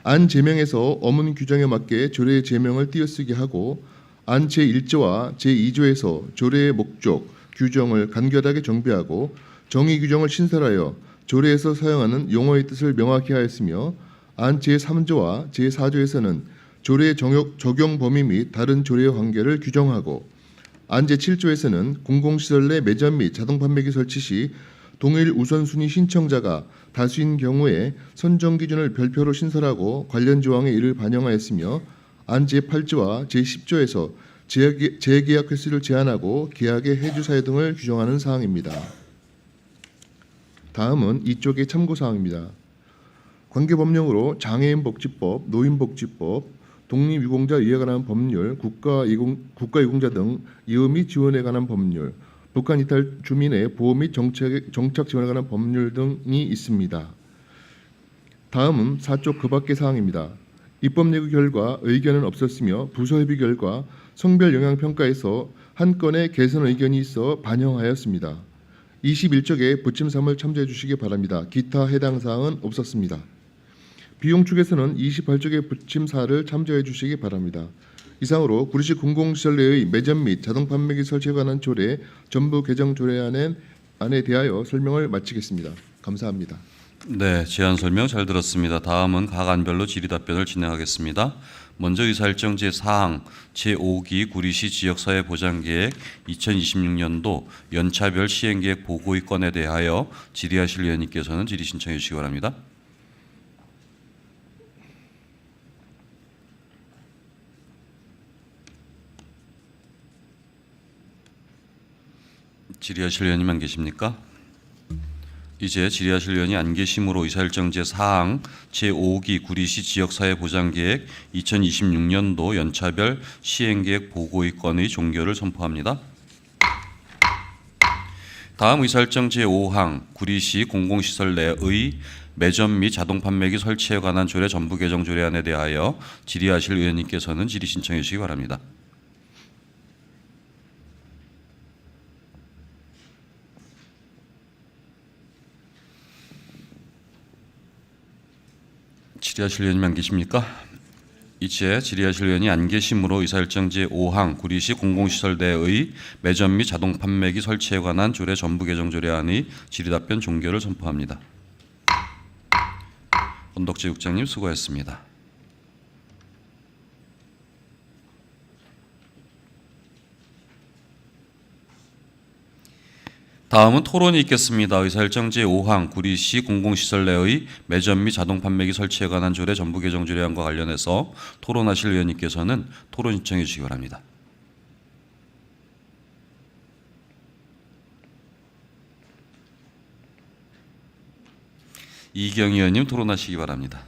안 제명에서 어문 규정에 맞게 조례 제명을 띄어쓰게 하고 안 제1조와 제2조에서 조례의 목적, 규정을 간결하게 정비하고 정의 규정을 신설하여 조례에서 사용하는 용어의 뜻을 명확히 하였으며 안 제3조와 제4조에서는 조례의 적용 범위 및 다른 조례의 관계를 규정하고 안 제7조에서는 공공시설 내 매점 및 자동 판매기 설치 시 동일 우선순위 신청자가 다수인 경우에 선정 기준을 별표로 신설하고 관련 조항에 이를 반영하였으며 안 제8조와 제10조에서 재계약 횟수를 제한하고 계약의 해주 사유 등을 규정하는 사항입니다. 다음은 이쪽의 참고 사항입니다. 관계법령으로 장애인복지법, 노인복지법, 독립유공자 이에 관한 법률, 국가유공자 등 이후 및 지원에 관한 법률, 북한 이탈 주민의 보호 및 정착 지원에 관한 법률 등이 있습니다. 다음은 4쪽 그 밖의 사항입니다. 입법 예고 결과 의견은 없었으며 부서 협의 결과 성별 영향 평가에서 한 건의 개선 의견이 있어 반영하였습니다. 21쪽에 부침 3을 참조해 주시기 바랍니다. 기타 해당 사항은 없었습니다. 비용 축에서는 28쪽에 부침 4를 참조해 주시기 바랍니다. 이상으로 구리시 공공시설 내의 매점 및 자동 판매기 설치에 관한 조례 전부 개정 조례안에 대하여 설명을 마치겠습니다. 감사합니다. 네, 제안 설명 잘 들었습니다. 다음은 각 안별로 질의 답변을 진행하겠습니다. 먼저 의사일정 제4항 제5기 구리시 지역사회 보장계획 2026년도 연차별 시행계획 보고의 건에 대하여 질의하실 의원님께서는 질의 신청해 주시기 바랍니다. 질의하실 의원님 안 계십니까? 이제 질의하실 의원이 안 계심으로 의사일정 제4항 제5기 구리시 지역사회 보장계획 2026년도 연차별 시행계획 보고의 건의 종결을 선포합니다. 다음 의사일정 제5항 구리시 공공시설 내의 매점 및 자동 판매기 설치에 관한 조례 전부 개정 조례안에 대하여 질의하실 의원님께서는 질의 신청해 주시기 바랍니다. 질의하실 의원님 안 계십니까? 이제 질의하실 의원이 안 계심으로 의사일정 제5항 구리시 공공시설 내의 매점 및 자동 판매기 설치에 관한 조례 전부 개정 조례안의 질의 답변 종결을 선포합니다. 권덕재 국장님 수고하셨습니다. 다음은 토론이 있겠습니다. 의사일정 제5항 구리시 공공시설 내의 매점 및 자동 판매기 설치에 관한 조례 전부 개정 조례안과 관련해서 토론하실 의원님께서는 토론 신청해 주시기 바랍니다. 이경 의원님 토론하시기 바랍니다.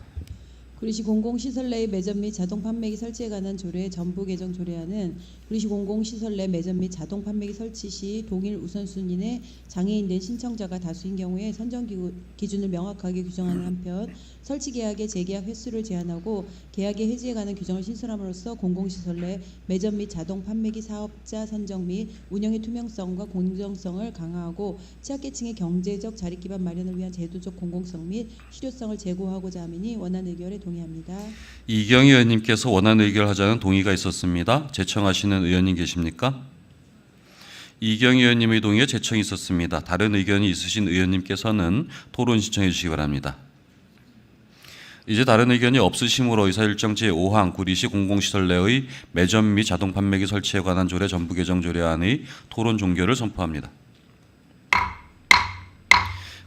구리시 공공시설 내의 매점 및 자동 판매기 설치에 관한 조례 전부 개정 조례안은 구리시 공공시설 내 매점 및 자동 판매기 설치 시 동일 우선순위 내 장애인 된 신청자가 다수인 경우에 선정 기준을 명확하게 규정하는 한편 설치 계약의 재계약 횟수를 제한하고 계약의 해지에 관한 규정을 신설함으로써 공공시설 내 매점 및 자동 판매기 사업자 선정 및 운영의 투명성과 공정성을 강화하고 취약계층의 경제적 자립기반 마련을 위한 제도적 공공성 및 실효성을 제고하고자 함이니 원안 의결에 동의합니다. 이경 의원님께서 원안 의결하자는 동의가 있었습니다. 제청하시는 의원님 계십니까? 이경 의원님의 동의에 제청이 있었습니다. 다른 의견이 있으신 의원님께서는 토론 신청해 주시기 바랍니다. 이제 다른 의견이 없으심으로 의사일정 제5항 구리시 공공시설 내의 매점 및 자동 판매기 설치에 관한 조례 전부 개정 조례안의 토론 종결을 선포합니다.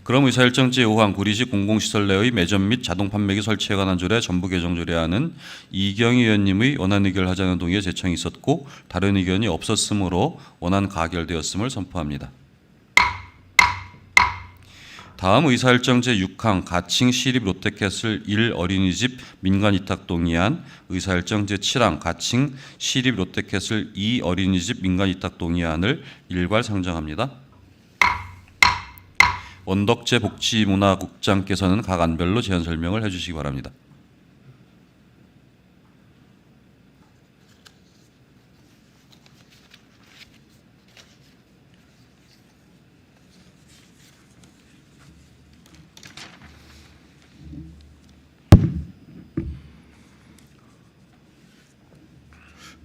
그럼 의사일정 제5항 구리시 공공시설 내의 매점 및 자동 판매기 설치에 관한 조례 전부 개정 조례안은 이경 의원님의 원안 의결하자는 동의에 제청이 있었고 다른 의견이 없었으므로 원안 가결되었음을 선포합니다. 다음 의사일정 제6항 가칭 시립 롯데캐슬 1 어린이집 민간위탁 동의안, 의사일정 제7항 가칭 시립 롯데캐슬 2 어린이집 민간위탁 동의안을 일괄 상정합니다. 원덕재 복지문화국장께서는 각 안별로 제안 설명을 해주시기 바랍니다.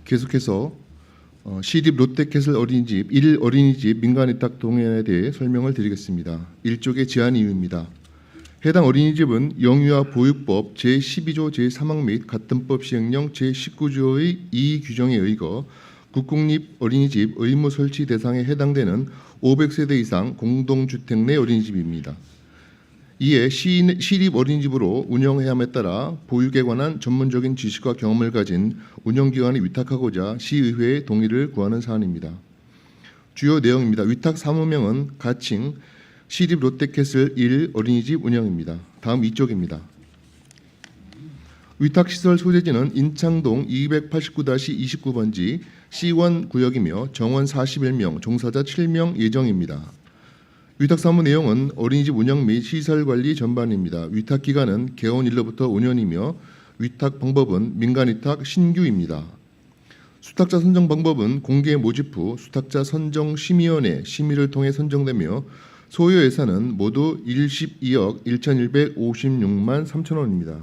계속해서 시립 롯데캐슬 어린이집 1 어린이집 민간위탁 동의안에 대해 설명을 드리겠습니다. 1쪽의 제안 이유입니다. 해당 어린이집은 영유아 보육법 제12조 제3항 및 같은 법 시행령 제19조의 2 규정에 의거 국공립 어린이집 의무 설치 대상에 해당되는 500세대 이상 공동주택 내 어린이집입니다. 이에 시립 어린이집으로 운영해야함에 따라 보육에 관한 전문적인 지식과 경험을 가진 운영기관에 위탁하고자 시의회의 동의를 구하는 사안입니다. 주요 내용입니다. 위탁 사무명은 가칭 시립 롯데캐슬 1 어린이집 운영입니다. 다음 2쪽입니다. 위탁시설 소재지는 인창동 289-29번지 C1 구역이며 정원 41명, 종사자 7명 예정입니다. 위탁사무 내용은 어린이집 운영 및 시설관리 전반입니다. 위탁기간은 개원일로부터 5년이며 위탁 방법은 민간위탁 신규입니다. 수탁자 선정 방법은 공개 모집 후 수탁자 선정심의위원회 심의를 통해 선정되며 소요 예산은 모두 12억 1,156만 3천 원입니다.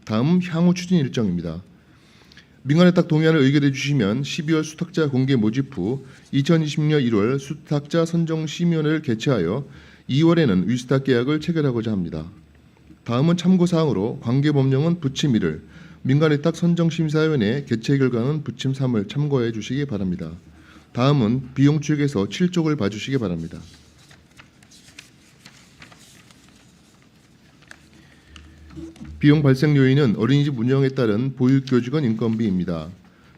다음 향후 추진 일정입니다. 민간위탁 동의안을 의결해 주시면 12월 수탁자 공개 모집 후 2020년 1월 수탁자 선정심의위원회를 개최하여 2월에는 위수탁 계약을 체결하고자 합니다. 다음은 참고사항으로 관계법령은 부침 1을, 민간위탁 선정심사위원회 개최 결과는 부침 3을 참고해 주시기 바랍니다. 다음은 비용 추익에서 7쪽을 봐주시기 바랍니다. 비용 발생 요인은 어린이집 운영에 따른 보육교직원 인건비입니다.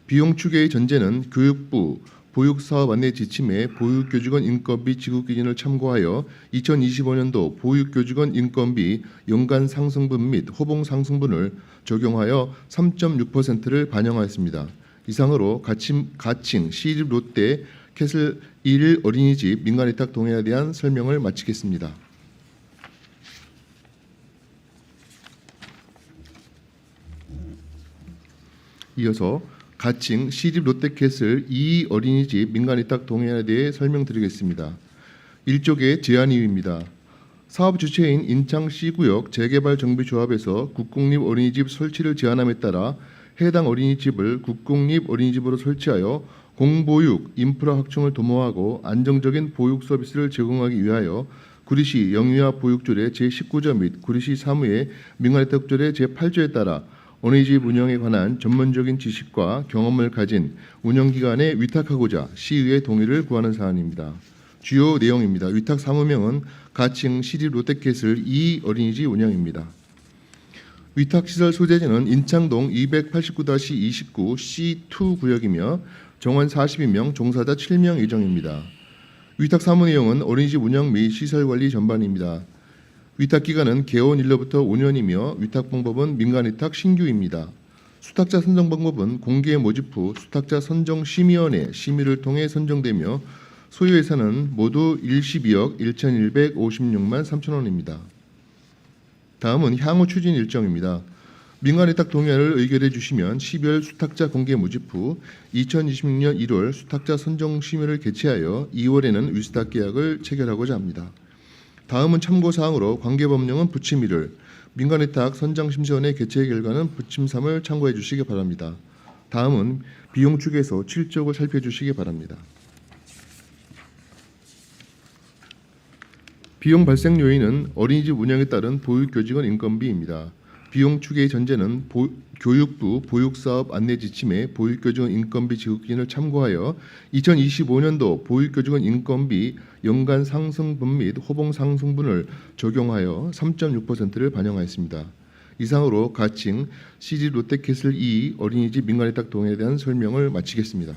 비용 추계의 전제는 교육부 보육사업 안내 지침에 보육교직원 인건비 지급 기준을 참고하여 2025년도 보육교직원 인건비 연간 상승분 및 호봉 상승분을 적용하여 3.6%를 반영하였습니다. 이상으로 가칭 시립 롯데 캐슬 1 어린이집 민간위탁 동의안에 대한 설명을 마치겠습니다. 이어서 가칭 시립 롯데캐슬 2 어린이집 민간위탁 동의안에 대해 설명드리겠습니다. 1쪽의 제안 이유입니다. 사업 주체인 인창시구역 재개발정비조합에서 국공립 어린이집 설치를 제안함에 따라 해당 어린이집을 국공립 어린이집으로 설치하여 공보육 인프라 확충을 도모하고 안정적인 보육 서비스를 제공하기 위하여 구리시 영유아 보육조례 제19조 및 구리시 사무의 민간위탁조례 제8조에 따라 어린이집 운영에 관한 전문적인 지식과 경험을 가진 운영기관에 위탁하고자 시의회 동의를 구하는 사안입니다. 주요 내용입니다. 위탁 사무명은 가칭 시립 롯데캐슬 2 어린이집 운영입니다. 위탁시설 소재지는 인창동 289-29 C2 구역이며 정원 42명, 종사자 7명 예정입니다. 위탁 사무 내용은 어린이집 운영 및 시설관리 전반입니다. 위탁 기간은 개원일로부터 5년이며 위탁 방법은 민간위탁 신규입니다. 수탁자 선정 방법은 공개 모집 후 수탁자 선정심의위원회 심의를 통해 선정되며 소요 예산은 모두 12억 1,156만 3천 원입니다. 다음은 향후 추진 일정입니다. 민간위탁 동의안을 의결해 주시면 12월 수탁자 공개 모집 후 2026년 1월 수탁자 선정심의를 개최하여 2월에는 위수탁 계약을 체결하고자 합니다. 다음은 참고사항으로 관계법령은 부침 1을, 민간위탁 선정심사위원회 개최 결과는 부침 3을 참고해 주시기 바랍니다. 다음은 비용 축에서 7쪽을 살펴주시기 바랍니다. 비용 발생 요인은 어린이집 운영에 따른 보육교직원 인건비입니다. 비용 추계의 전제는 교육부 보육사업 안내 지침에 보육교직원 인건비 지급 기준을 참고하여 2025년도 보육교직원 인건비 연간 상승분 및 호봉 상승분을 적용하여 3.6%를 반영하였습니다. 이상으로 가칭 시립 롯데캐슬 2 어린이집 민간위탁 동의에 대한 설명을 마치겠습니다.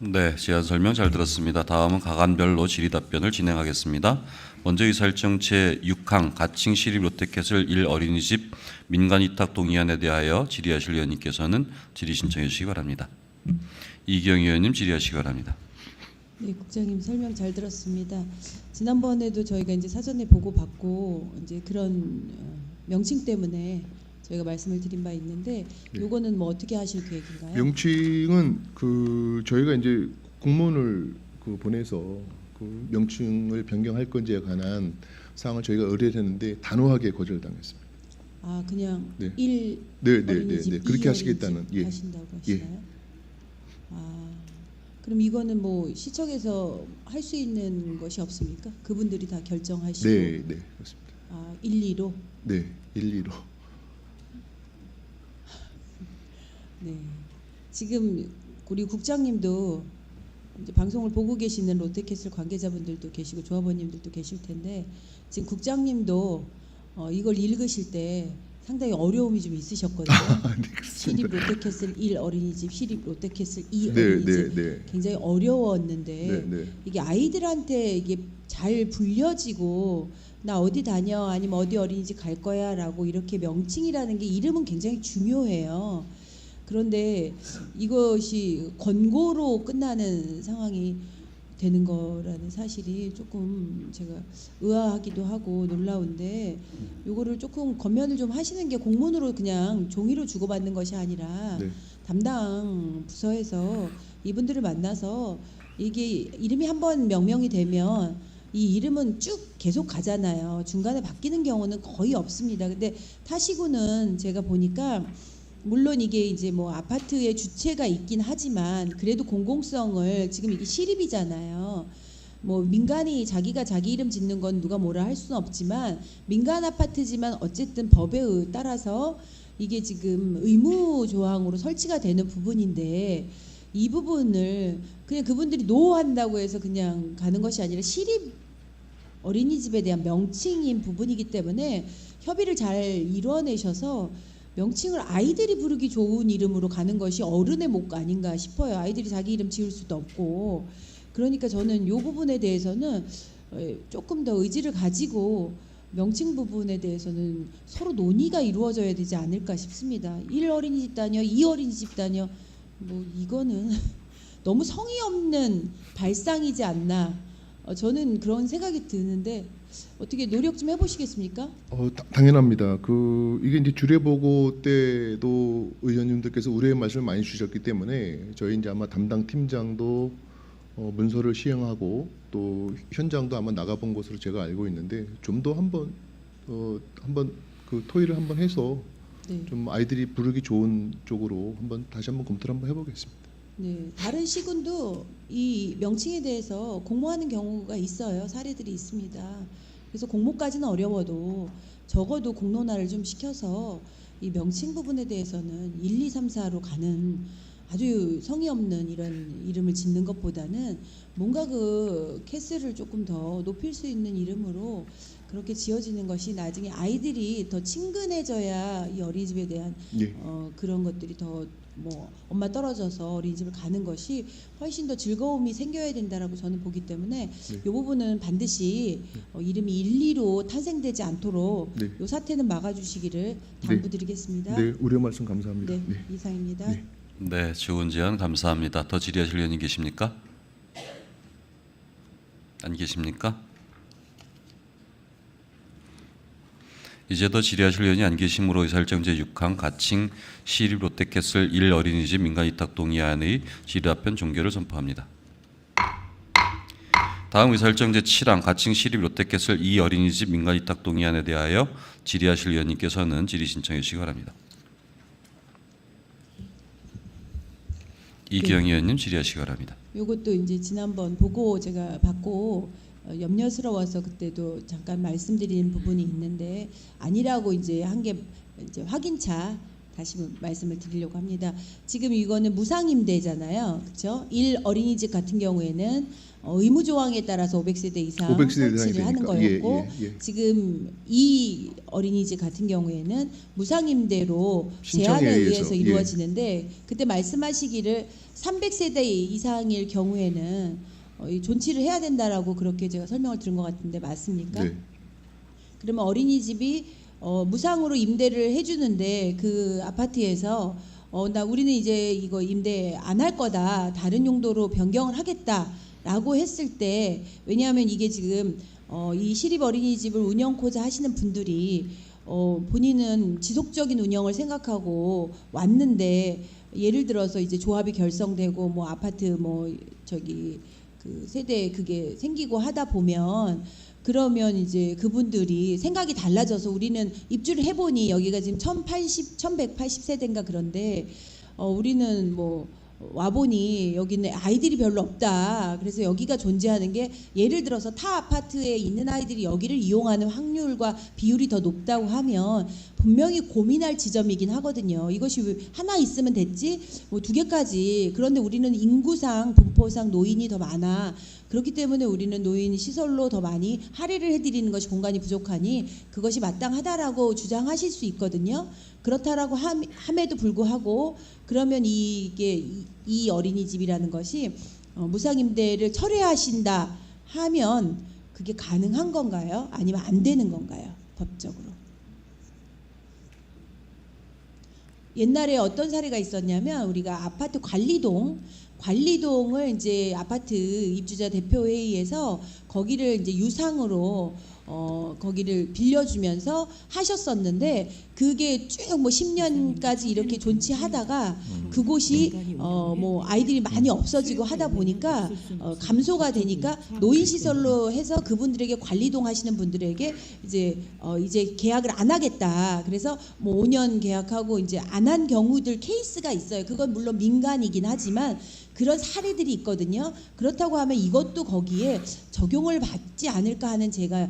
네, 제안 설명 잘 들었습니다. 다음은 가관별로 질의답변을 진행하겠습니다. 먼저 의사일정 제6항 가칭 시립 롯데캐슬 1 어린이집 민간위탁 동의안에 대하여 질의하실 의원님께서는 질의 신청해 주시기 바랍니다. 이기영 의원님 질의하시기 바랍니다. 네, 국장님 설명 잘 들었습니다. 지난번에도 저희가 이제 사전에 보고 받고 이제 그런 명칭 때문에 저희가 말씀을 드린 바 있는데 요거는 뭐 어떻게 하실 계획인가요? 명칭은 저희가 이제 공문을 보내서 명칭을 변경할 건지에 관한 사항을 저희가 의뢰를 했는데 단호하게 거절당했습니다. 아, 그냥 네. 1 네, 어린이집, 그렇게 2 하시겠다는 어린이집 하신다고 하시나요? 아, 그럼 이거는 뭐 시청에서 할 수 있는 것이 없습니까? 그분들이 다 결정하시고. 네, 네, 그렇습니다. 아, 1, 2로. 네, 일리로. 네. 지금 우리 국장님도 이제 방송을 보고 계시는 롯데캐슬 관계자분들도 계시고 조합원님들도 계실 텐데 지금 국장님도 이걸 읽으실 때 상당히 어려움이 좀 있으셨거든요. 네, 그렇습니다. 시립 롯데캐슬 1 어린이집, 시립 롯데캐슬 2 네, 어린이집 네, 네. 굉장히 어려웠는데 네, 네. 이게 아이들한테 이게 잘 불려지고 나 어디 다녀 아니면 어디 어린이집 갈 거야라고 이렇게 명칭이라는 게 이름은 굉장히 중요해요. 그런데 이것이 권고로 끝나는 상황이 되는 거라는 사실이 조금 제가 의아하기도 하고 놀라운데 요거를 조금 검면을 좀 하시는 게 공문으로 그냥 종이로 주고받는 것이 아니라 네. 담당 부서에서 이분들을 만나서 이게 이름이 한번 명명이 되면 이 이름은 쭉 계속 가잖아요. 중간에 바뀌는 경우는 거의 없습니다. 근데 타시구는 제가 보니까 물론 이게 이제 뭐 아파트의 주체가 있긴 하지만 그래도 공공성을 지금 이게 시립이잖아요. 뭐 민간이 자기가 자기 이름 짓는 건 누가 뭐라 할 수는 없지만 민간 아파트지만 어쨌든 법에 따라서 이게 지금 의무 조항으로 설치가 되는 부분인데 이 부분을 그냥 그분들이 노한다고 해서 그냥 가는 것이 아니라 시립 어린이집에 대한 명칭인 부분이기 때문에 협의를 잘 이뤄내셔서 명칭을 아이들이 부르기 좋은 이름으로 가는 것이 어른의 목 아닌가 싶어요. 아이들이 자기 이름 지을 수도 없고. 그러니까 저는 이 부분에 대해서는 조금 더 의지를 가지고 명칭 부분에 대해서는 서로 논의가 이루어져야 되지 않을까 싶습니다. 1 어린이집 다녀, 2 어린이집 다녀, 뭐 이거는 너무 성의 없는 발상이지 않나. 저는 그런 생각이 드는데 어떻게 노력 좀 해보시겠습니까? 당연합니다. 이게 이제 주례 보고 때도 의원님들께서 우려의 말씀을 많이 주셨기 때문에 저희 이제 아마 담당 팀장도 문서를 시행하고 또 현장도 아마 나가본 것으로 제가 알고 있는데 좀 더 한번 그 토의를 한번 해서 네. 좀 아이들이 부르기 좋은 쪽으로 다시 한번 검토를 한번 해보겠습니다. 네, 다른 시군도 이 명칭에 대해서 공모하는 경우가 있어요. 사례들이 있습니다. 그래서 공모까지는 어려워도 적어도 공론화를 좀 시켜서 이 명칭 부분에 대해서는 1, 2, 3, 4로 가는 아주 성의 없는 이런 이름을 짓는 것보다는 뭔가 그 캐슬을 조금 더 높일 수 있는 이름으로 그렇게 지어지는 것이 나중에 아이들이 더 친근해져야 이 어린이집에 대한 예. 그런 것들이 더 뭐 엄마 떨어져서 어린이집을 가는 것이 훨씬 더 즐거움이 생겨야 된다라고 저는 보기 때문에 이 부분은 반드시 이름이 1, 2로 탄생되지 않도록 네. 이 사태는 막아주시기를 당부드리겠습니다. 네, 우려 말씀 감사합니다. 네, 네. 이상입니다. 네. 네, 좋은 제안 감사합니다. 더 질의하실 의원님 계십니까? 안 계십니까? 이제 더 질의하실 의원이 안 계심으로 의사일정 제6항 가칭 시립 롯데캐슬 1 어린이집 민간위탁 동의안의 질의답변 종결을 선포합니다. 다음 의사일정 제7항 가칭 시립 롯데캐슬 2 어린이집 민간위탁 동의안에 대하여 질의하실 의원님께서는 질의 신청해 주시기 바랍니다. 이기영 의원님 질의하시기 바랍니다. 요것도 이제 지난번 보고 제가 받고 염려스러워서 그때도 잠깐 말씀드린 부분이 있는데 아니라고 이제 한 게 이제 확인차 다시 말씀을 드리려고 합니다. 지금 이거는 무상임대잖아요, 그렇죠? 1 어린이집 같은 경우에는 의무 조항에 따라서 500세대 이상 500세대 이상이 설치를 하는 되니까. 거였고 예. 지금 이 어린이집 같은 경우에는 무상임대로 신청에 제한에 의해서, 의해서 예. 이루어지는데 그때 말씀하시기를 300세대 이상일 경우에는 이 존치를 해야 된다라고 그렇게 제가 설명을 들은 것 같은데 맞습니까? 네. 그러면 어린이집이 무상으로 임대를 해주는데 그 아파트에서 나 우리는 이제 이거 임대 안 할 거다 다른 용도로 변경을 하겠다라고 했을 때 왜냐하면 이게 지금 이 시립 어린이집을 운영코자 하시는 분들이 본인은 지속적인 운영을 생각하고 왔는데 예를 들어서 이제 조합이 결성되고 뭐 아파트 뭐 저기 그 세대 그게 생기고 하다 보면 그러면 이제 그분들이 생각이 달라져서 우리는 입주를 해보니 여기가 지금 1180세대인가 그런데 우리는 뭐 와보니 여기는 아이들이 별로 없다. 그래서 여기가 존재하는 게 예를 들어서 타 아파트에 있는 아이들이 여기를 이용하는 확률과 비율이 더 높다고 하면 분명히 고민할 지점이긴 하거든요. 이것이 왜 하나 있으면 됐지? 뭐 2개까지. 그런데 우리는 인구상, 분포상 노인이 더 많아. 그렇기 때문에 우리는 노인 시설로 더 많이 할애를 해드리는 것이 공간이 부족하니 그것이 마땅하다라고 주장하실 수 있거든요. 그렇다라고 함에도 불구하고 그러면 이게 이 어린이집이라는 것이 무상임대를 철회하신다 하면 그게 가능한 건가요? 아니면 안 되는 건가요? 법적으로. 옛날에 어떤 사례가 있었냐면 우리가 아파트 관리동을 이제 아파트 입주자 대표회의에서 거기를 이제 유상으로 거기를 빌려주면서 하셨었는데 그게 쭉 뭐 10년까지 이렇게 존치하다가 그곳이 뭐 아이들이 많이 없어지고 하다 보니까 감소가 되니까 노인 시설로 해서 그분들에게 관리동 하시는 분들에게 이제 계약을 안 하겠다. 그래서 뭐 5년 계약하고 이제 안 한 경우들 케이스가 있어요. 그건 물론 민간이긴 하지만 그런 사례들이 있거든요. 그렇다고 하면 이것도 거기에 적용을 받지 않을까 하는 제가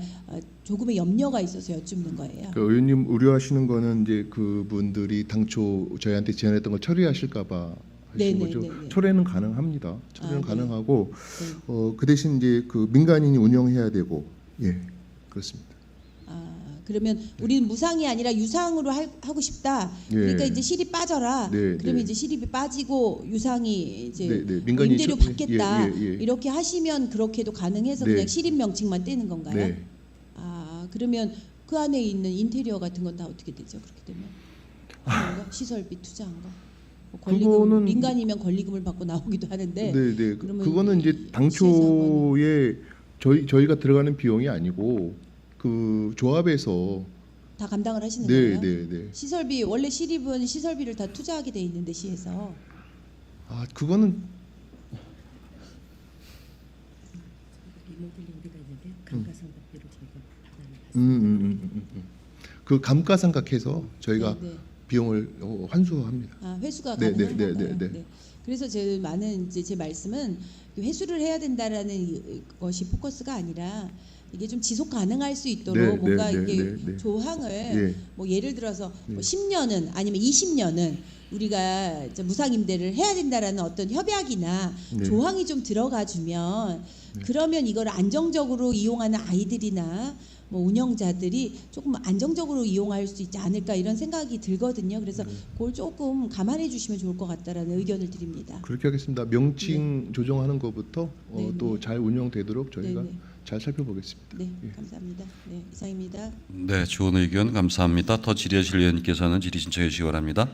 조금의 염려가 있어서 여쭙는 거예요. 그 의원님 우려하시는 거는 이제 그분들이 당초 저희한테 제안했던 걸 처리하실까봐 하신 거죠. 네네네네. 철회는 가능합니다. 철회는 네. 가능하고 그 대신 이제 그 민간인이 운영해야 되고 예 그렇습니다. 그러면 우리는 무상이 아니라 유상으로 하고 싶다. 그러니까 예. 이제 실입 빠져라. 네, 그러면 네. 이제 실입이 빠지고 유상이 이제 네, 네. 민간인이 임대료 저- 받겠다. 예, 예, 예. 이렇게 하시면 그렇게도 가능해서 네. 그냥 실입 명칭만 떼는 건가요? 네. 그러면 그 안에 있는 인테리어 같은 건 다 어떻게 되죠? 그렇게 되면 그런가? 시설비 투자한 거. 뭐 권리금 그거는- 민간이면 권리금을 받고 나오기도 하는데. 네. 그러면 그거는 이제 시에서 당초에 저희가 들어가는 비용이 아니고 그 조합에서 다 감당을 하시는 네. 거예요? 시설비 원래 시립은 시설비를 다 투자하게 돼 있는데 시에서. 그거는 리모델링비가 있는데 감가상각비를 저희가 받아내요. 그 감가상각해서 저희가 네. 비용을 환수합니다. 회수가 네, 가능한 네, 건가요? 네, 네. 그래서 제 많은 이제 제 말씀은 회수를 해야 된다라는 것이 포커스가 아니라 이게 좀 지속 가능할 수 있도록 네, 뭔가 네, 이게 네, 네. 조항을 예. 뭐 예를 들어서 뭐 네. 10년은 아니면 20년은 우리가 이제 무상 임대를 해야 된다라는 어떤 협약이나 네. 조항이 좀 들어가 주면 그러면 이걸 안정적으로 이용하는 아이들이나 뭐 운영자들이 조금 안정적으로 이용할 수 있지 않을까 이런 생각이 들거든요. 그래서 그걸 조금 감안해 주시면 좋을 것 같다라는 의견을 드립니다. 그렇게 하겠습니다. 명칭 조정하는 것부터 네, 또 잘 운영되도록 저희가 네, 네. 잘 살펴보겠습니다. 네, 예. 감사합니다. 네, 이상입니다. 네, 좋은 의견 감사합니다. 더 질의하실 의원님께서는 질의 신청해 주시기 바랍니다.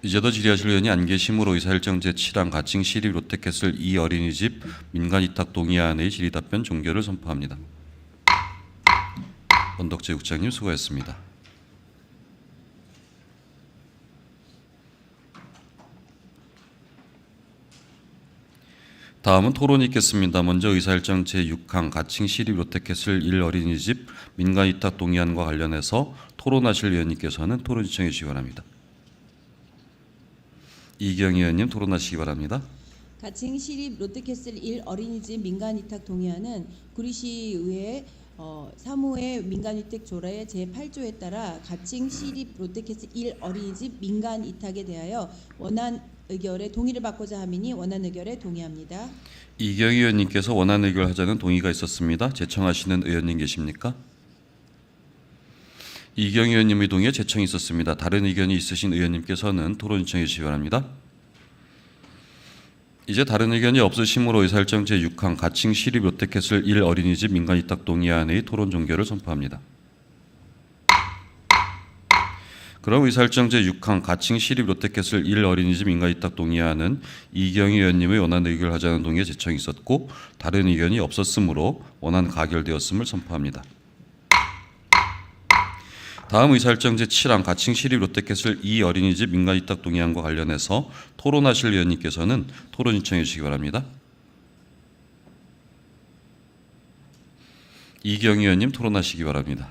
이제 더 질의하실 의원이 안 계심으로 의사일정 제7항 가칭 시립 롯데캐슬 2 어린이집 민간위탁 동의안의 질의 답변 종결을 선포합니다. 원덕재 국장님 수고하셨습니다. 다음은 토론이 있겠습니다. 먼저 의사일정 제6항 가칭 시립 롯데캐슬 1 어린이집 민간위탁 동의안과 관련해서 토론하실 의원님께서는 토론 신청해 주시기 바랍니다. 이경 의원님 토론하시기 바랍니다. 가칭 시립 롯데캐슬 1 어린이집 민간위탁 동의안은 구리시의회 사무회 민간위탁 조례 제8조에 따라 가칭 시립 롯데캐슬 1 어린이집 민간위탁에 대하여 원안 의결에 동의를 받고자 함이니 원안 의결에 동의합니다. 이경 의원님께서 원안 의결하자는 동의가 있었습니다. 제청하시는 의원님 계십니까? 이경 의원님의 동의에 제청이 있었습니다. 다른 의견이 있으신 의원님께서는 토론 신청해 주시기 바랍니다. 이제 다른 의견이 없으심으로 의사일정 제6항 가칭 시립 롯데캐슬 1 어린이집 민간위탁 동의안의 토론 종결을 선포합니다. 그럼 의사일정 제6항 가칭 시립 롯데캐슬 1 어린이집 민간위탁 동의안은 이경희 의원님의 원안 의결하자는 동의에 제청이 있었고 다른 의견이 없었으므로 원안 가결되었음을 선포합니다. 다음 의사일정 제7항 가칭 시립 롯데캐슬 2 어린이집 민간위탁 동의안과 관련해서 토론하실 의원님께서는 토론 신청해 주시기 바랍니다. 이경희 의원님 토론하시기 바랍니다.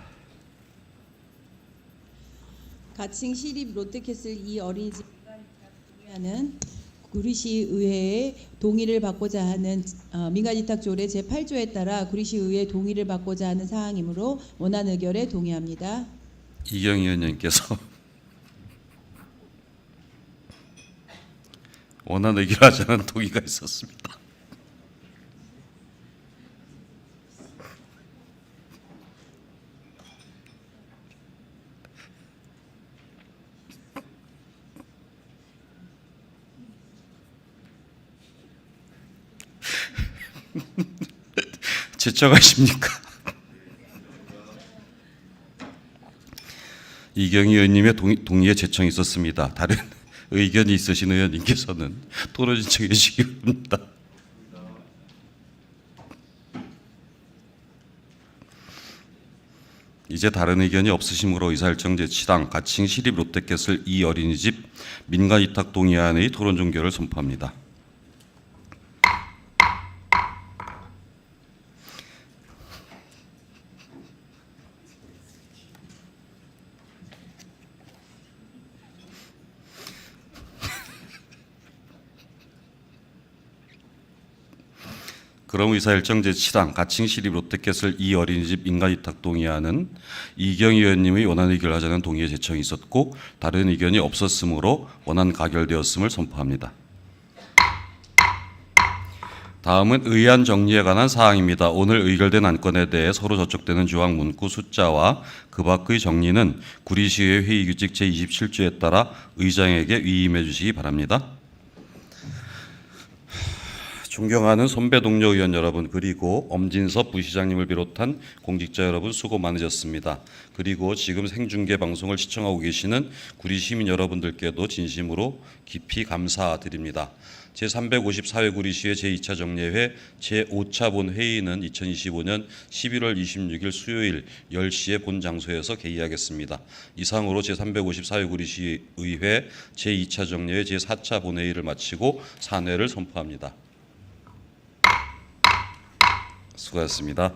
가칭 시립 롯데캐슬 2 어린이집 민간위탁 동의안은 구리시의회의 동의를 받고자 하는 민간위탁 조례 제8조에 따라 구리시의회의 동의를 받고자 하는 사항이므로 원안 의결에 동의합니다. 이경희 의원님께서 원안 의결하지 않은 동의가 있었습니다. 제청하십니까? 이경희 의원님의 동의에 제청이 있었습니다. 다른 의견이 있으신 의원님께서는 토론 신청해 주시기 바랍니다. 이제 다른 의견이 없으시므로 의사일정 제7항 가칭 시립 롯데캐슬 2 어린이집 민간위탁 동의안의 토론 종결을 선포합니다. 그럼 의사일정 제7항 가칭 시립 롯데캐슬 2 어린이집 민간위탁 동의안은 이경희 의원님의 원안 의결하자는 동의에 제청이 있었고 다른 의견이 없었으므로 원안 가결되었음을 선포합니다. 다음은 의안 정리에 관한 사항입니다. 오늘 의결된 안건에 대해 서로 저촉되는 조항 문구 숫자와 그 밖의 정리는 구리시의회 회의규칙 제27조에 따라 의장에게 위임해 주시기 바랍니다. 존경하는 선배 동료 의원 여러분, 그리고 엄진섭 부시장님을 비롯한 공직자 여러분 수고 많으셨습니다. 그리고 지금 생중계 방송을 시청하고 계시는 구리 시민 여러분들께도 진심으로 깊이 감사드립니다. 제354회 구리시의 제2차 정례회 제5차 본회의는 2025년 11월 26일 수요일 10시에 본 장소에서 개의하겠습니다. 이상으로 제354회 구리시의회 제2차 정례회 제4차 본회의를 마치고 산회를 선포합니다. 수고하셨습니다.